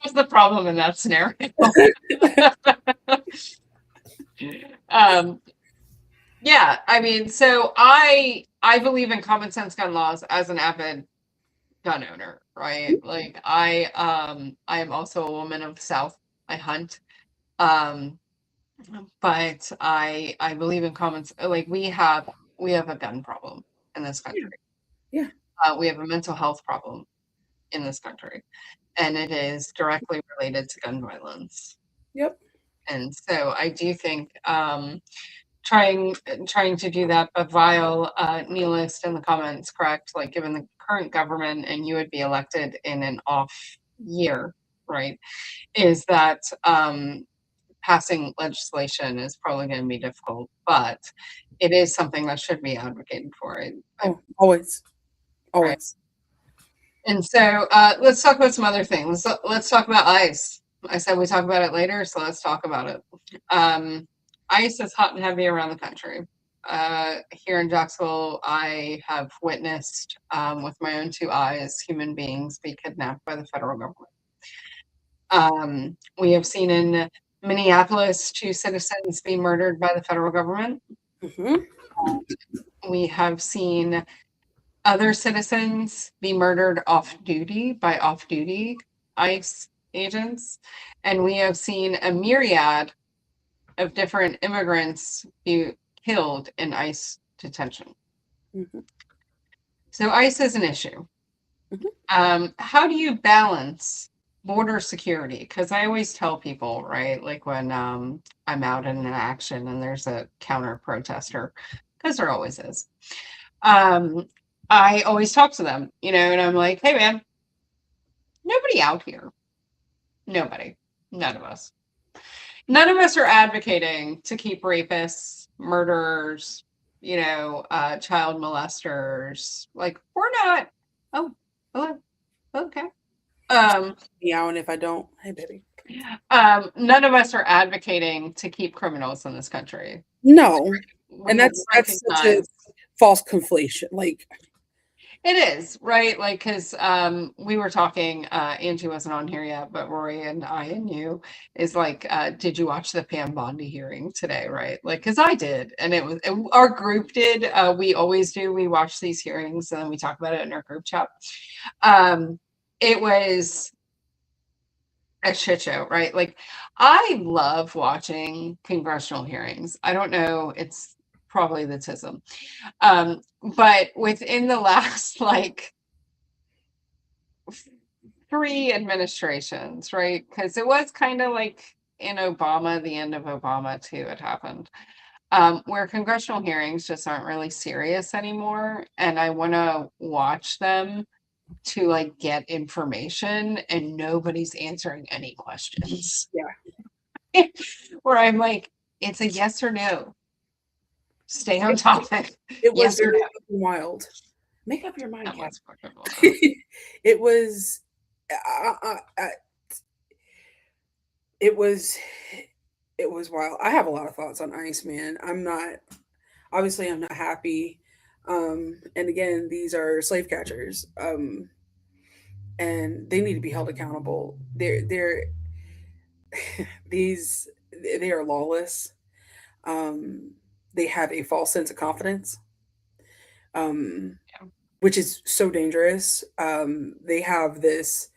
was the problem in that scenario. Yeah, I mean, so I believe in common sense gun laws as an avid gun owner, right? Like I am also a woman of the South. I hunt. But I believe in common, like we have a gun problem in this country. Yeah. We have a mental health problem in this country, and it is directly related to gun violence. Yep. And so I do think trying to do that, but vile nihilist in the comments, correct? Like given the current government and you would be elected in an off year, right? Is that passing legislation is probably going to be difficult, but it is something that should be advocated for. Always. Right. And so let's talk about some other things. Let's talk about ICE. I said we talk about it later, so let's talk about it. ICE is hot and heavy around the country. Here in Jacksonville, I have witnessed with my own two eyes human beings be kidnapped by the federal government. We have seen in Minneapolis 2 citizens be murdered by the federal government. Mm-hmm. We have seen other citizens be murdered off-duty by off-duty ICE agents. And we have seen a myriad of different immigrants be killed in ICE detention. Mm-hmm. So ICE is an issue. Mm-hmm. How do you balance border security? Because I always tell people, right, like when I'm out in an action and there's a counter protester, because there always is. I always talk to them, and I'm like, hey man, nobody out here, nobody, none of us. None of us are advocating to keep rapists, murderers, child molesters. Like, we're not. Oh, hello. Okay. Meowing if I don't. Hey, baby. None of us are advocating to keep criminals in this country. No, We and that's such a false conflation. Like, it is, right? Like, because we were talking, Angie wasn't on here yet, but Rory and I and you is like, did you watch the Pam Bondi hearing today, right? Like, because I did, and our group did. We always do. We watch these hearings and then we talk about it in our group chat. It was a shit show, right? Like, I love watching congressional hearings. I don't know, it's probably the tism. But within the last like 3 administrations, right? Because it was kind of like in Obama, the end of Obama too, it happened. Where congressional hearings just aren't really serious anymore. And I want to watch them to like get information and nobody's answering any questions. Yeah. Where I'm like, it's a yes or no. Stay on topic. It was Yes or very no. wild. Make up your mind, That Kat. was fucking wild. It was it was wild. I have a lot of thoughts on ICE, man. I'm not happy. And again, these are slave catchers. And they need to be held accountable. They're these they are lawless. They have a false sense of confidence. Which is so dangerous. They have this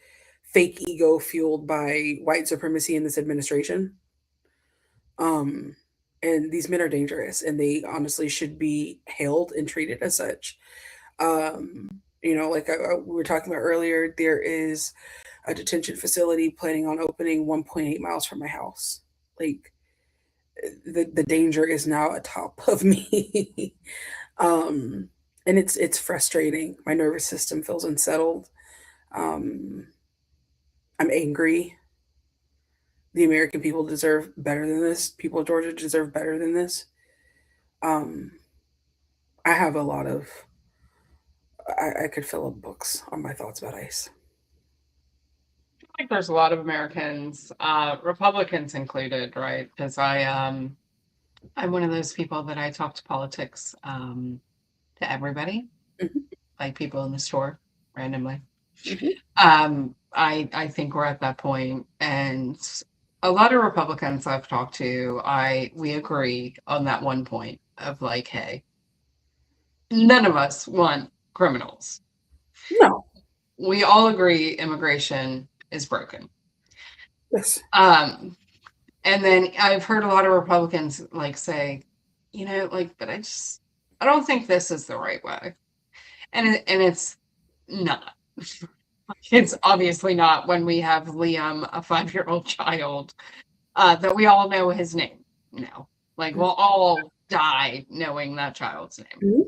fake ego fueled by white supremacy in this administration. And these men are dangerous, and they honestly should be hailed and treated as such. Like we were talking about earlier, there is a detention facility planning on opening 1.8 miles from my house. Like, the danger is now atop of me. And it's frustrating. My nervous system feels unsettled. I'm angry. The American people deserve better than this. People of Georgia deserve better than this. I have a lot of. I could fill up books on my thoughts about ICE. I think there's a lot of Americans, Republicans included, right? Because I'm one of those people that I talk to politics to everybody, like people in the store randomly. I think we're at that point, and a lot of Republicans I've talked to, we agree on that one point of like, hey, none of us want criminals. No. We all agree immigration is broken. Yes. And then I've heard a lot of Republicans like say, but I don't think this is the right way. And it's not. It's obviously not when we have Liam, a 5-year-old child, that we all know his name. Like, we'll all die knowing that child's name.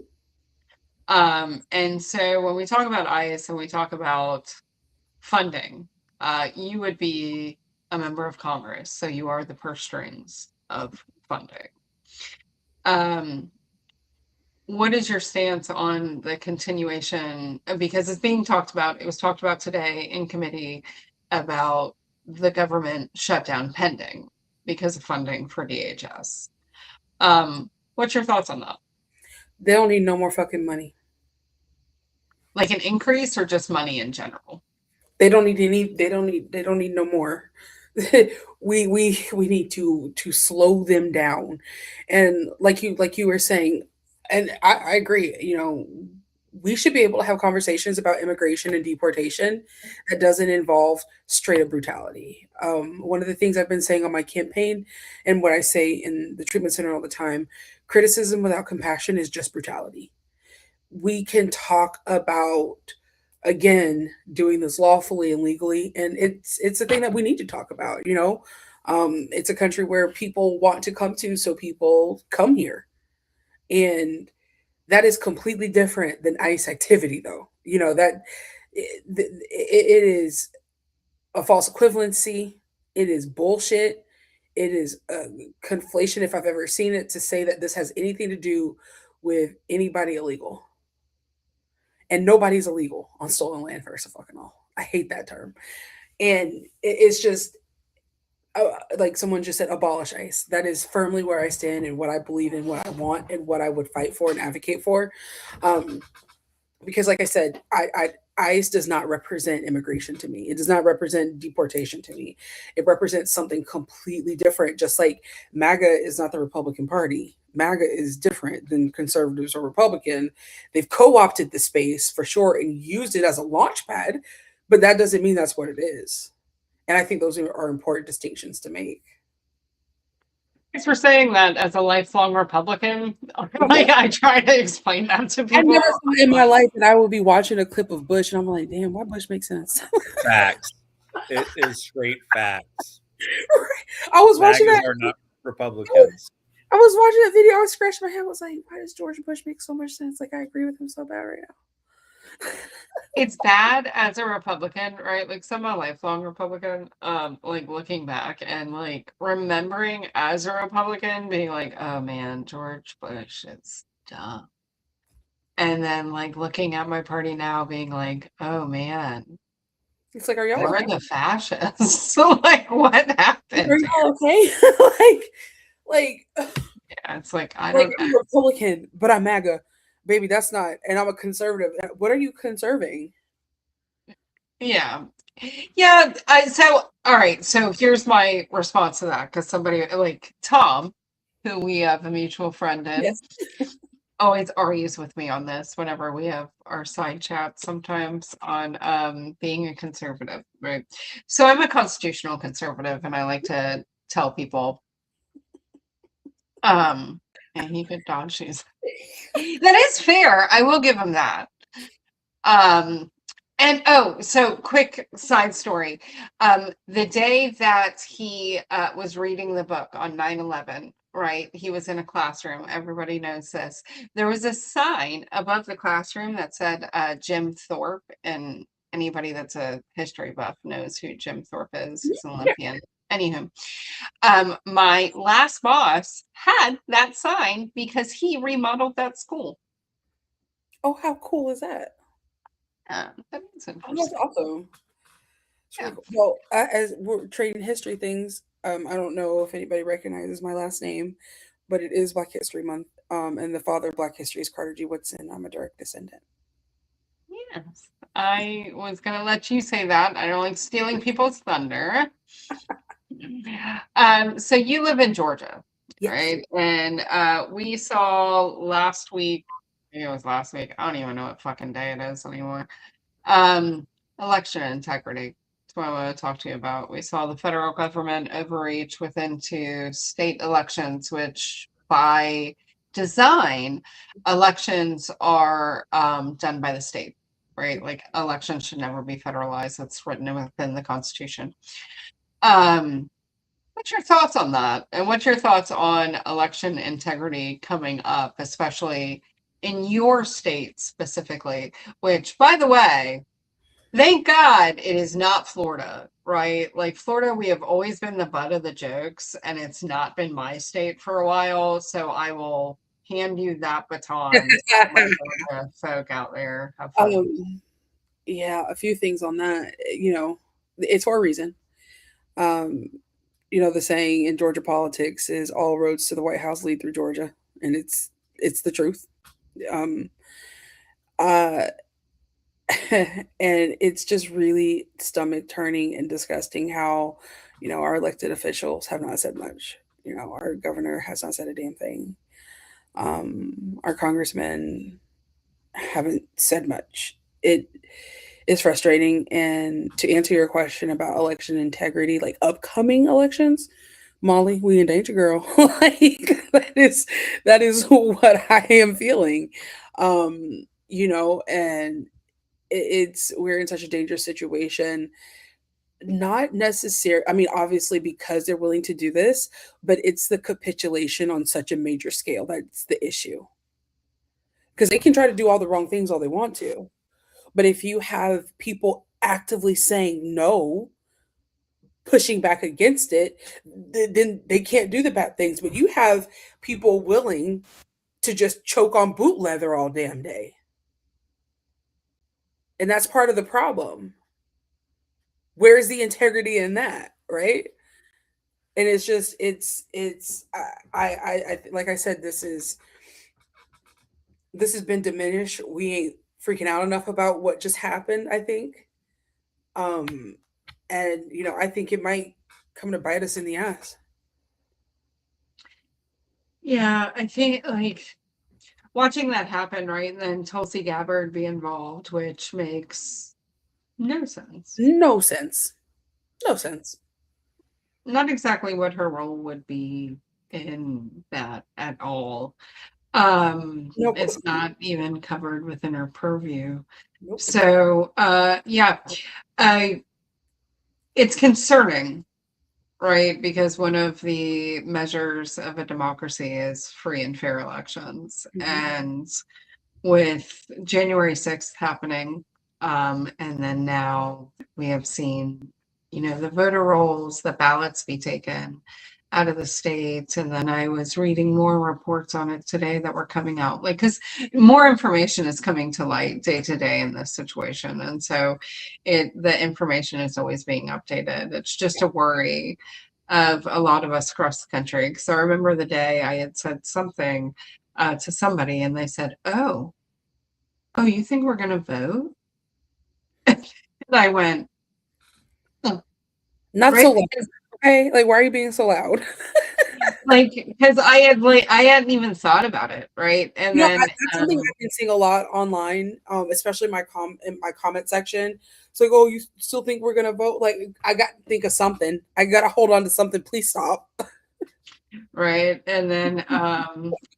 And so when we talk about ICE and we talk about funding, you would be a member of Congress, so you are the purse strings of funding. What is your stance on the continuation? Because it's being talked about, it was talked about today in committee about the government shutdown pending because of funding for DHS. What's your thoughts on that? They don't need no more fucking money. Like an increase or just money in general? They don't need no more. we need to slow them down. And like you were saying, and I agree, we should be able to have conversations about immigration and deportation that doesn't involve straight up brutality. One of the things I've been saying on my campaign and what I say in the treatment center all the time, criticism without compassion is just brutality. We can talk about again, doing this lawfully and legally, and it's a thing that we need to talk about. It's a country where people want to come to, so people come here, and that is completely different than ICE activity, though. That it is a false equivalency. It is bullshit. It is a conflation, if I've ever seen it, to say that this has anything to do with anybody illegal. And nobody's illegal on stolen land, first of fucking all. I hate that term. And it's just, like someone just said, abolish ICE. That is firmly where I stand and what I believe in, what I want, and what I would fight for and advocate for. Because, like I said, ICE does not represent immigration to me. It does not represent deportation to me. It represents something completely different. Just like MAGA is not the Republican Party. MAGA is different than conservatives or Republican. They've co-opted the space for sure and used it as a launch pad, but that doesn't mean that's what it is. And I think those are important distinctions to make. Thanks for saying that. As a lifelong Republican, like I try to explain that to people. I never thought in my life that I would be watching a clip of Bush and I'm like, damn, why Bush makes sense? Facts. It is straight facts. I was watching MAGAs that. are not Republicans. I was watching that video. I was scratching my head. I was like, why does George Bush make so much sense? Like, I agree with him so bad right now. It's bad as a Republican, right? Like, so I'm a lifelong Republican, like looking back and like remembering as a Republican being like, oh man, George Bush, it's dumb. And then like looking at my party now being like, oh man, It's like, are y'all we're okay? the fascists. So like what happened? Are y'all okay? like Yeah, it's like I like don't I'm a Republican, but I'm MAGA. Baby, that's not, and I'm a conservative. What are you conserving? Yeah. So all right, so here's my response to that, because somebody like Tom, who we have a mutual friend in, Yes. always argues with me on this whenever we have our side chats sometimes on being a conservative, right? So I'm a constitutional conservative, and I like to tell people and he could dodge shoes. That is fair. I will give him that. And so quick side story. The day that he was reading the book on 9/11, right? He was in a classroom. Everybody knows this. There was a sign above the classroom that said Jim Thorpe, and anybody that's a history buff knows who Jim Thorpe is. He's an Olympian. Anywho, my last boss had that sign because he remodeled that school. Oh, how cool is that? That's That's interesting. awesome. Yeah. Well, as we're trading history things, I don't know if anybody recognizes my last name, but it is Black History Month. And the father of Black history is Carter G. Woodson. I'm a direct descendant. Yes, I was gonna let you say that. I don't like stealing people's thunder. So you live in Georgia, Yes. right? And we saw last week, maybe it was last week, I don't even know what fucking day it is anymore. Election integrity. That's what I want to talk to you about. We saw the federal government overreach into state elections, which by design, elections are done by the state, right? Like elections should never be federalized. That's written within the Constitution. What's your thoughts on that? And what's your thoughts on election integrity coming up, especially in your state specifically, which, by the way, thank God it is not Florida, right? Like Florida, we have always been the butt of the jokes, and it's not been my state for a while. So I will hand you that baton. My Georgia folk out there. Have fun. Yeah, a few things on that. It's for a reason. The saying in Georgia politics is all roads to the White House lead through Georgia, and it's the truth. And it's just really stomach turning and disgusting how, our elected officials have not said much. Our governor has not said a damn thing. Our congressmen haven't said much. It is frustrating. And to answer your question about election integrity, like upcoming elections, Molly, we in danger, girl. Like that is what I am feeling. And we're in such a dangerous situation. Not necessary. I mean, obviously, because they're willing to do this, but it's the capitulation on such a major scale that's the issue. Because they can try to do all the wrong things all they want to, but if you have people actively saying no, pushing back against it, then they can't do the bad things. But you have people willing to just choke on boot leather all damn day. And that's part of the problem. Where's the integrity in that, right? And it's just like I said, this has been diminished. We ain't freaking out enough about what just happened, I think. And I think it might come to bite us in the ass. Yeah, I think like watching that happen, right? And then Tulsi Gabbard be involved, which makes no sense. No sense. No sense. Not exactly what her role would be in that at all. Nope. It's not even covered within her purview. Nope. So yeah, it's concerning, right? Because one of the measures of a democracy is free and fair elections. Mhm. And with January 6th happening, and then now we have seen, the voter rolls, the ballots be taken out of the states. And then I was reading more reports on it today that were coming out, like, because more information is coming to light day to day in this situation. And so the information is always being updated. It's just a worry of a lot of us across the country. So I remember the day I had said something to somebody and they said, oh, you think we're going to vote? And I went, not right? so loud. Okay, like, why are you being so loud? Because I hadn't even thought about it, right? And then that's something I've been seeing a lot online, especially in my comment section. It's like, oh, you still think we're gonna vote? Like, I got to think of something. I got to hold on to something. Please stop. right. And then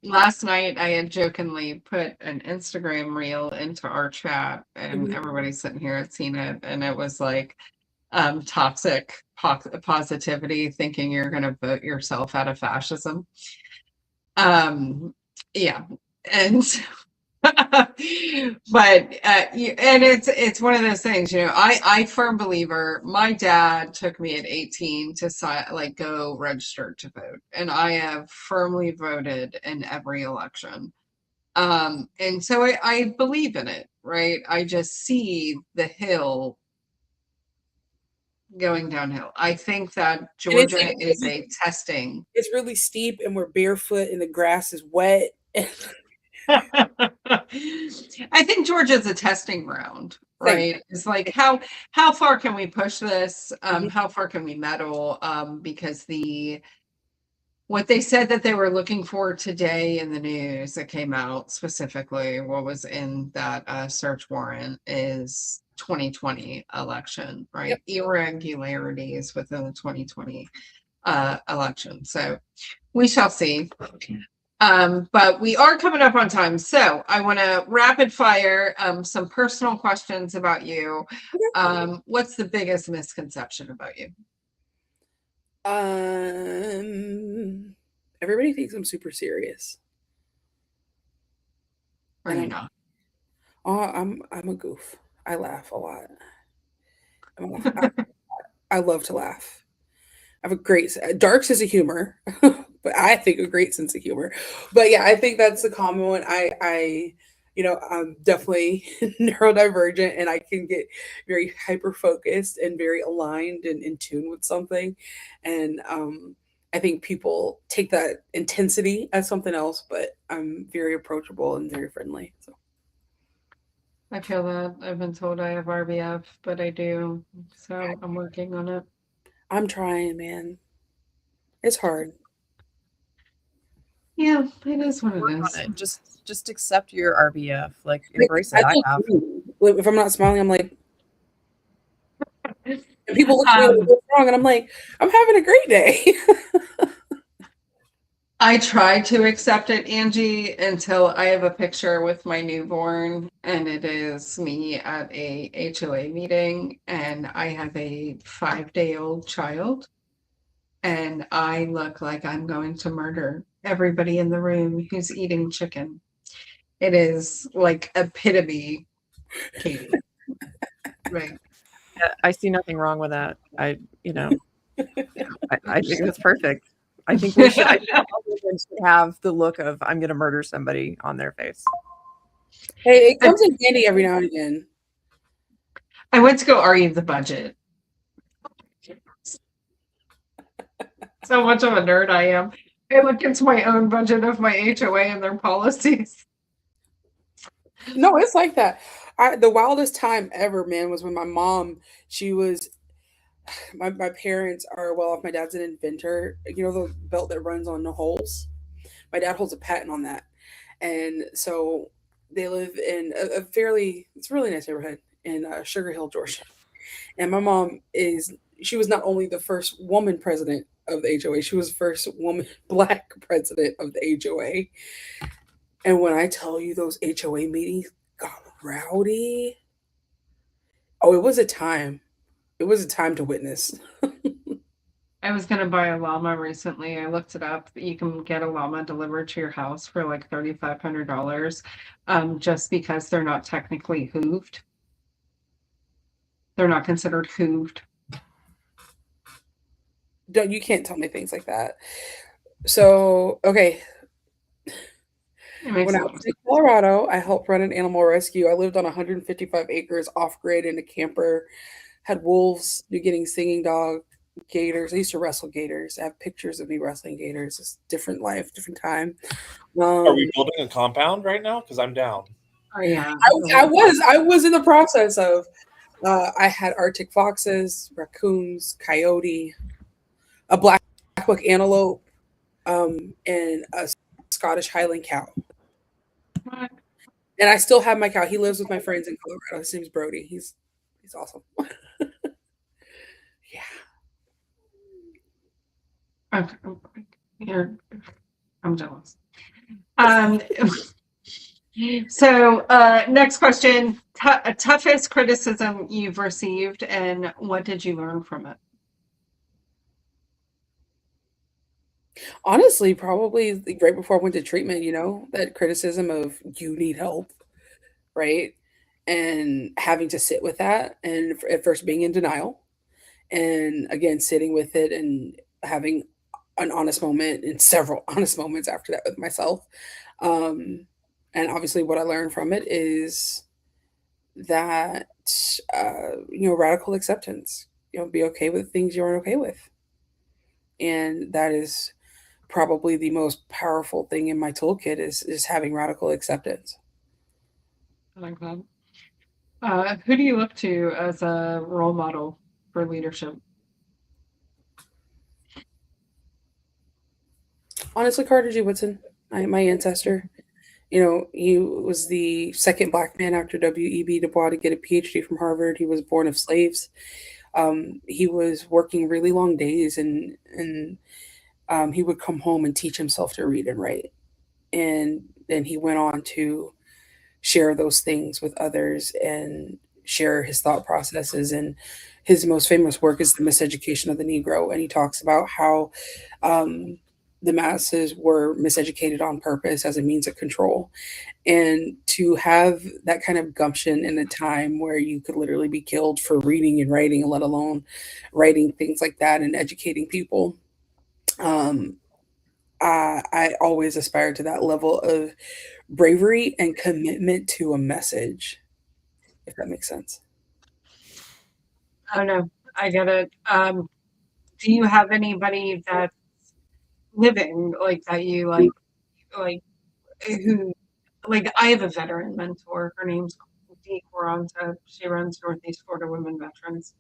last night I had jokingly put an Instagram reel into our chat, and Mhm. everybody sitting here had seen it, and it was like toxic positivity, thinking you're going to vote yourself out of fascism. Yeah, and but and it's one of those things, I firm believer. My dad took me at 18 to go register to vote, and I have firmly voted in every election. And so I believe in it, right? I just see the hill going downhill. I think that Georgia is a testing. It's really steep, and we're barefoot, and the grass is wet. I think Georgia's a testing ground, right? It's like how far can we push this? How far can we meddle? Because what they said that they were looking for today in the news that came out, specifically what was in that search warrant, is 2020 election, right? Yep. Irregularities within the 2020 election. So we shall see. But we are coming up on time. So I want to rapid fire some personal questions about you. What's the biggest misconception about you? Everybody thinks I'm super serious. Are you not? Oh, I'm a goof. I laugh a lot. I love to laugh. I have a great dark sense of humor, but I think a great sense of humor. But yeah, I think that's the common one. I'm definitely neurodivergent, and I can get very hyper focused and very aligned and in tune with something. And I think people take that intensity as something else, but I'm very approachable and very friendly. So I feel that. I've been told I have RBF, but I do. So I'm working on it. I'm trying, man. It's hard. Yeah, it is what it is. Just accept your RBF. Like, embrace it. I have. If I'm not smiling, I'm like, and people look at me like, what's wrong? And I'm like, I'm having a great day. I try to accept it, Angie, until I have a picture with my newborn and it is me at a HOA meeting and I have a 5-day-old child and I look like I'm going to murder everybody in the room who's eating chicken. It is like epitome Katie. Right. I see nothing wrong with that. I think that's perfect. I think we should. I think all women should have the look of "I'm going to murder somebody" on their face. Hey, it comes in handy every now and again. I went to go argue the budget. So much of a nerd I am. I look into my own budget of my HOA and their policies. No, it's like that. The wildest time ever, man, was when my mom, she was, my parents are well off. My dad's an inventor. You know the belt that runs on the holes? My dad holds a patent on that. And so they live in a fairly, it's a really nice neighborhood in Sugar Hill, Georgia. And my mom she was not only the first woman president of the HOA, she was the first woman, black president of the HOA. And when I tell you those HOA meetings got rowdy, oh, it was a time. It was a time to witness. I was going to buy a llama recently. I looked it up. You can get a llama delivered to your house for like $3,500 just because they're not technically hooved. They're not considered hooved. You can't tell me things like that. So, okay. When I was in Colorado, I helped run an animal rescue. I lived on 155 acres off grid in a camper, had wolves, New Guinea singing dog, gators. I used to wrestle gators. I have pictures of me wrestling gators. It's different life, different time. Are we building a compound right now? Because I'm down. Oh yeah, I was in the process of. I had Arctic foxes, raccoons, coyote, a black-buck antelope, and a Scottish Highland cow. What? And I still have my cow. He lives with my friends in Colorado. His name's Brody. He's awesome. Yeah. I'm jealous. So next question, toughest criticism you've received and what did you learn from it? Honestly, probably right before I went to treatment, that criticism of you need help, right? And having to sit with that and at first being in denial and again sitting with it and having an honest moment and several honest moments after that with myself. And obviously what I learned from it is that radical acceptance, be okay with things you aren't okay with. And that is probably the most powerful thing in my toolkit is having radical acceptance. I like that. Who do you look to as a role model for leadership? Honestly, Carter G. Woodson, my ancestor. He was the second black man after W.E.B. Du Bois to get a PhD from Harvard. He was born of slaves. He was working really long days, and he would come home and teach himself to read and write. And then he went on to share those things with others and share his thought processes. And his most famous work is The Miseducation of the Negro. And he talks about how the masses were miseducated on purpose as a means of control. And to have that kind of gumption in a time where you could literally be killed for reading and writing, let alone writing things like that and educating people. I always aspired to that level of bravery and commitment to a message, if that makes sense. Oh no, I get it. Do you have anybody that's living like that you like who like I have a veteran mentor. Her name's Dee Quaranta. She runs Northeast Florida Women Veterans.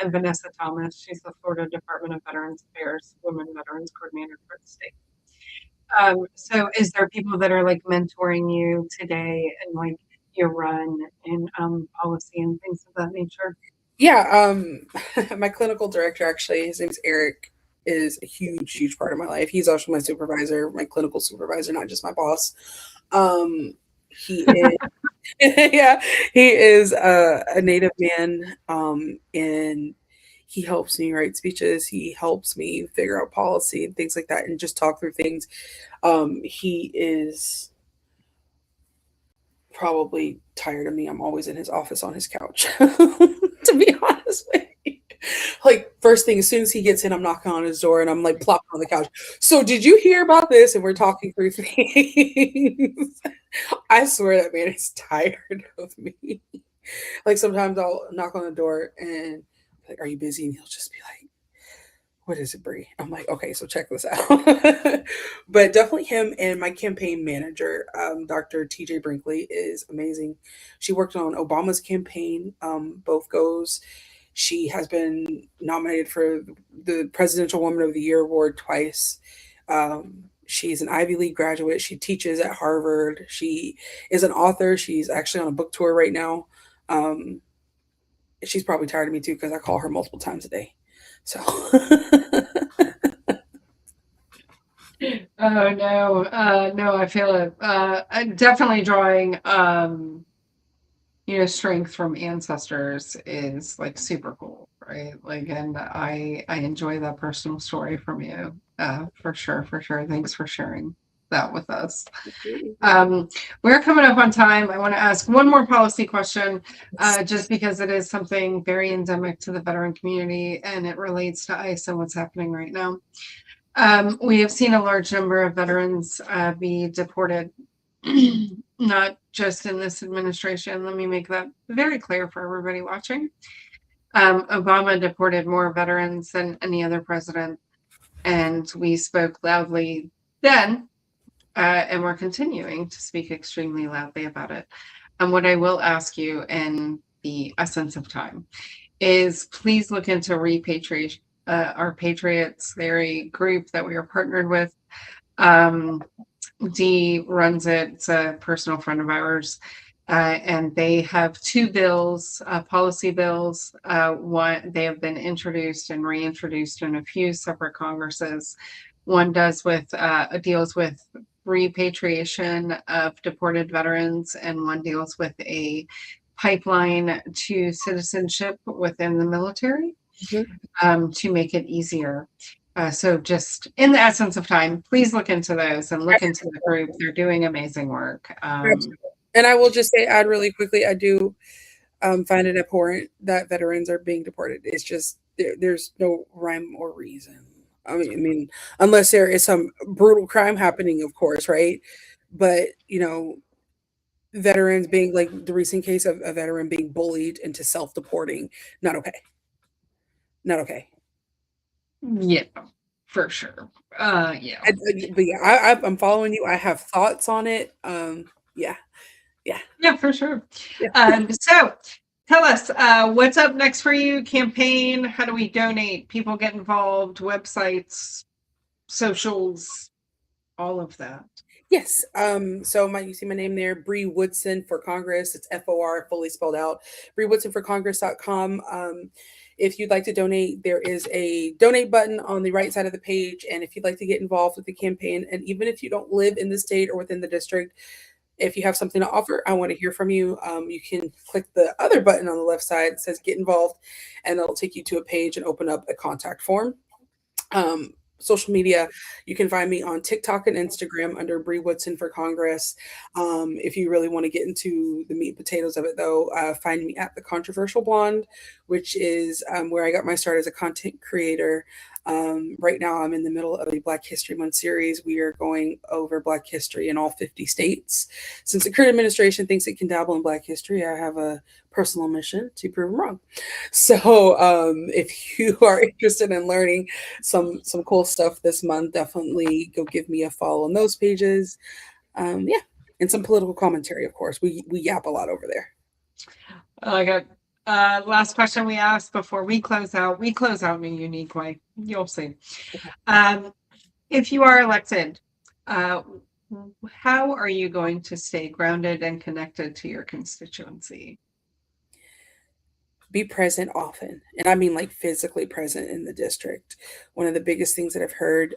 And Vanessa Thomas, she's the Florida Department of Veterans Affairs Women Veterans Coordinator for the state. So is there people that are like mentoring you today and like your run and policy and things of that nature? Yeah, my clinical director, actually, his name's Eric. is a huge part of my life. He's also my supervisor, my clinical supervisor, not just my boss. He is, yeah, he is a Native man, and he helps me write speeches. He helps me figure out policy and things like that, and just talk through things. He is probably tired of me. I'm always in his office on his couch, to be honest with you. Like, first thing, as soon as he gets in, I'm knocking on his door and I'm like plopping on the couch. So, did you hear about this? And we're talking through things. I swear that man is tired of me. Like, sometimes I'll knock on the door and like, "Are you busy?" And he'll just be like, "What is it, Bri?" I'm like, "Okay, so check this out." But definitely him, and my campaign manager, Dr. TJ Brinkley, is amazing. She worked on Obama's campaign, both goes. She has been nominated for the Presidential Woman of the Year award twice. She's an Ivy League graduate. She teaches at Harvard. She is an author. She's actually on a book tour right now. She's probably tired of me too, because I call her multiple times a day. So Oh no, no, I feel it. I'm definitely drawing, strength from ancestors is like super cool, right? Like, and I enjoy that personal story from you, for sure, for sure. Thanks for sharing that with us. We're coming up on time. I want to ask one more policy question, just because it is something very endemic to the veteran community and it relates to ICE and what's happening right now. We have seen a large number of veterans be deported, not just in this administration. Let me make that very clear for everybody watching. Obama deported more veterans than any other president, and we spoke loudly then, and we're continuing to speak extremely loudly about it. And what I will ask you in the essence of time is please look into repatriation. Our Patriots, they're a group that we are partnered with. Dee runs it. It's a personal friend of ours. And they have two bills, policy bills. One, they have been introduced and reintroduced in a few separate Congresses. One deals with repatriation of deported veterans, and one deals with a pipeline to citizenship within the military. To make it easier. So just in the essence of time, please look into those and look into the group. They're doing amazing work. And I will just add really quickly, I do find it abhorrent that veterans are being deported. It's just, there's no rhyme or reason. I mean, unless there is some brutal crime happening, of course, right? But, veterans being, like the recent case of a veteran being bullied into self-deporting, not okay. Not okay. Yeah, for sure. Yeah. But yeah, I'm following you. I have thoughts on it. Yeah, For sure. yeah. So tell us, what's up next for you? Campaign? How do we donate? People get involved? Websites, socials, all of that. Yes. So you see my name there, Bri Woodson for Congress. It's FOR, fully spelled out. BriWoodsonForCongress.com. If you'd like to donate, there is a donate button on the right side of the page. And if you'd like to get involved with the campaign, and even if you don't live in the state or within the district, if you have something to offer, I want to hear from you. You can click the other button on the left side. It says get involved, and it'll take you to a page and open up a contact form. Social media, you can find me on TikTok and Instagram under Bri Woodson for Congress. If you really want to get into the meat and potatoes of it, though, find me at The Controversial Blonde, which is where I got my start as a content creator. Right now, I'm in the middle of a Black History Month series. We are going over Black history in all 50 states. Since the current administration thinks it can dabble in Black history, I have a personal mission to prove them wrong. So if you are interested in learning some cool stuff this month, definitely go give me a follow on those pages. And some political commentary, of course. We yap a lot over there. I got last question we asked before we close out. We close out in a unique way. You'll see. If you are elected, how are you going to stay grounded and connected to your constituency? be present often. And I mean like physically present in the district. One of the biggest things that I've heard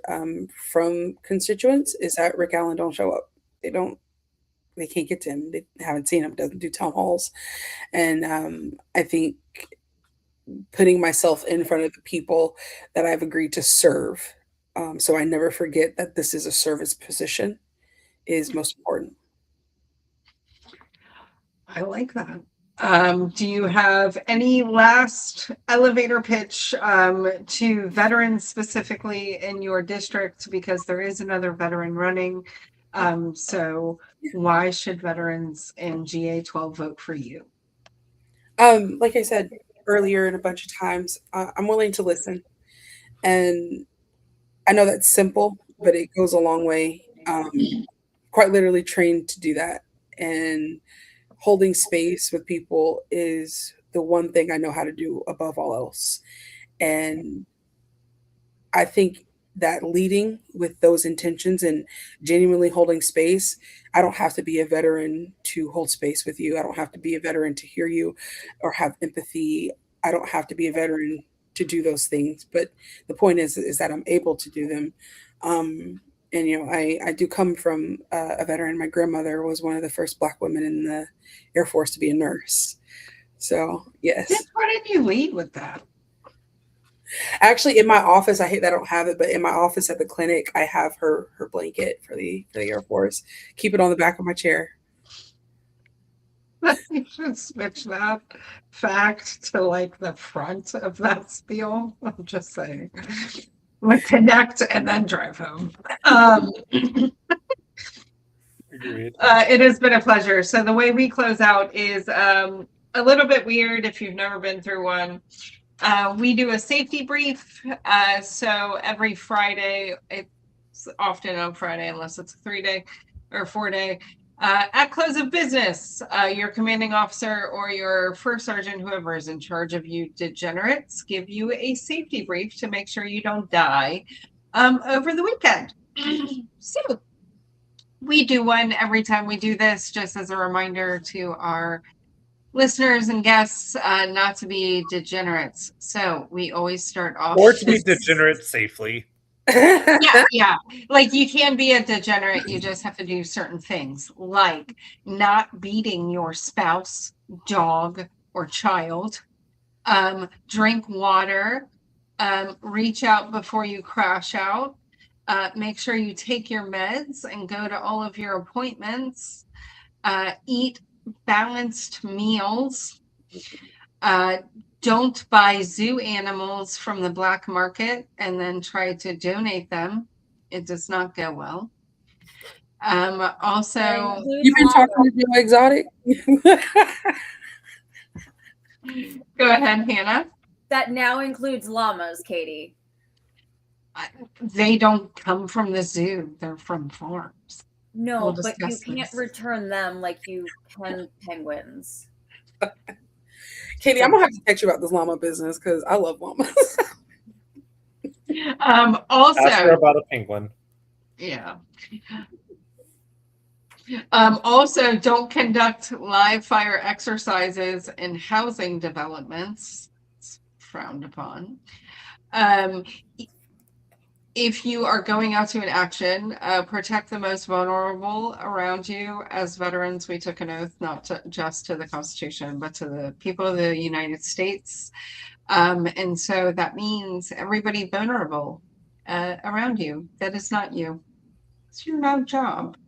from constituents is that Rick Allen don't show up. They don't, they can't get to him. They haven't seen him, doesn't do town halls. And I think putting myself in front of the people that I've agreed to serve, so I never forget that this is a service position, is most important. I like that. Do you have any last elevator pitch to veterans specifically in your district? Because there is another veteran running. So why should veterans in GA12 vote for you? Like I said earlier and a bunch of times, I'm willing to listen. And I know that's simple, but it goes a long way. Quite literally trained to do that. And holding space with people is the one thing I know how to do above all else. And I think that leading with those intentions and genuinely holding space, I don't have to be a veteran to hold space with you. I don't have to be a veteran to hear you or have empathy. I don't have to be a veteran to do those things. But the point is that I'm able to do them. And you know, I do come from a veteran. My grandmother was one of the first Black women in the Air Force to be a nurse. So yes. Why didn't you lead with that? Actually, in my office, I hate that I don't have it, but in my office at the clinic, I have her blanket for the Air Force. Keep it on the back of my chair. You should switch that fact to like the front of that spiel. I'm just saying. Like connect and then drive home. Agreed. It has been a pleasure. So the way we close out is a little bit weird if you've never been through one. We do a safety brief. So every Friday, it's often on Friday unless it's a 3-day or 4-day. At close of business, your commanding officer or your first sergeant, whoever is in charge of you degenerates, give you a safety brief to make sure you don't die over the weekend. So we do one every time we do this, just as a reminder to our listeners and guests not to be degenerates. So we always start off Or to be degenerate safely. yeah. Like you can be a degenerate. You just have to do certain things, like not beating your spouse, dog, or child. Drink water. Reach out before you crash out. Make sure you take your meds and go to all of your appointments. Eat balanced meals. Don't buy zoo animals from the black market and then try to donate them. It does not go well. Also, You've been talking to Joe Exotic? Go ahead, Hannah. That now includes llamas, Katie. They don't come from the zoo. They're from farms. No, but you can't return them like you can penguins. Katie, I'm gonna have to text you about this llama business because I love llamas. Also, ask her about a penguin. Yeah. Also, don't conduct live fire exercises in housing developments. It's frowned upon. If you are going out to an action, protect the most vulnerable around you. As veterans, we took an oath not just to the Constitution, but to the people of the United States. And so that means everybody vulnerable around you. That is not you. It's your no job.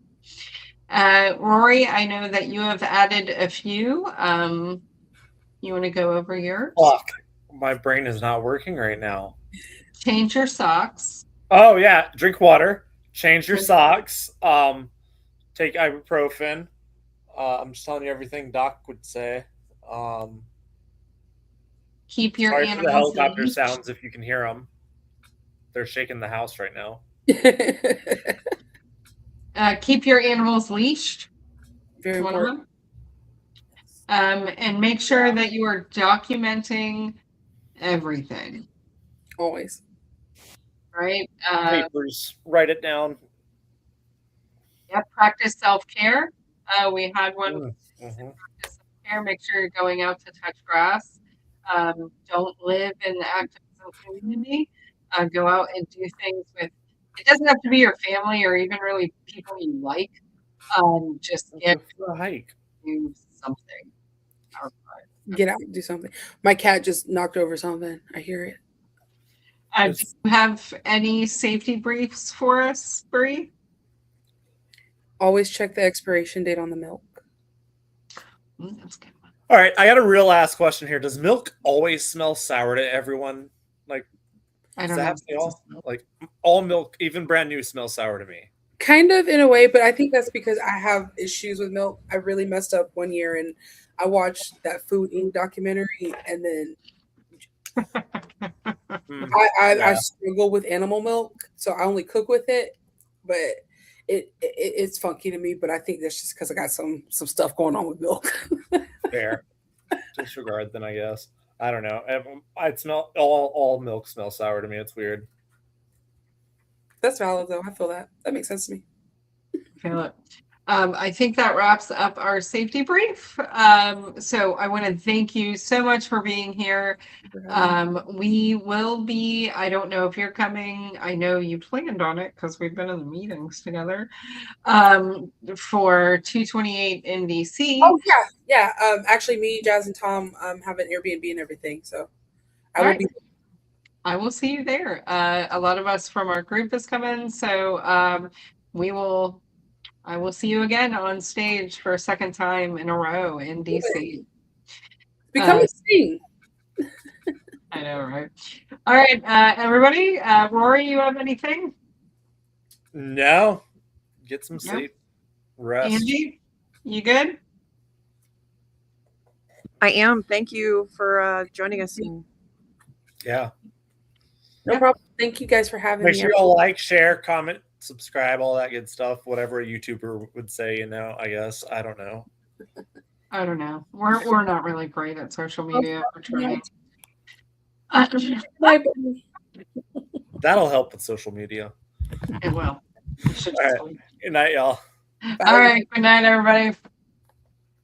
Rory, I know that you have added a few. You want to go over yours? Fuck. My brain is not working right now. Change your socks. Oh yeah, drink water. Change your socks. Take ibuprofen. I'm just telling you everything Doc would say. Keep your Sorry for the animals helicopter leashed. sounds if you can hear them. They're shaking the house right now. Keep your animals leashed. Very important. And make sure that you are documenting everything. Always. Right? Papers. Write it down. Yeah, practice self-care. We had one. Mm-hmm. Practice self-care. Make sure you're going out to touch grass. Don't live in the activism community. Go out and do things with. It doesn't have to be your family or even really people you like. Just Let's get go for a hike. do something. Outside. Get out and do something. My cat just knocked over something. I hear it. Do you have any safety briefs for us, Bri? Always check the expiration date on the milk. That's a good one. All right, I got a real last question here. Does milk always smell sour to everyone? Like, I does don't that know. happen to y'all? Like, all milk, even brand new, smells sour to me. Kind of in a way, but I think that's because I have issues with milk. I really messed up one year and I watched that Food Inc. documentary and then I Yeah. struggle with animal milk, so I only cook with it. But it's funky to me. But I think that's just because I got some stuff going on with milk. Fair. Disregard then, I guess. I don't know. I smell all milk smells sour to me. It's weird. That's valid though. I feel that. That makes sense to me. Feel it. I think that wraps up our safety brief. So I want to thank you so much for being here. We will be, I don't know if you're coming. I know you planned on it because we've been in the meetings together. For 228 in DC. Oh yeah. Actually, me, Jazz, and Tom have an Airbnb and everything, so I will see you there. A lot of us from our group is coming, so I will see you again on stage for a second time in a row in DC. becoming a thing. I know, right? All right, everybody. Rory, you have anything? No. Get some sleep. Rest. Angie, you good? I am. Thank you for joining us. Yeah. No problem. Thank you guys for having Make me. sure y'all like, share, comment, subscribe, all that good stuff. Whatever a YouTuber would say, I guess. I don't know. I don't know. We're not really great at social media. We're trying. That'll help with social media. It will. All right. Good night, y'all. All right. Good night, everybody.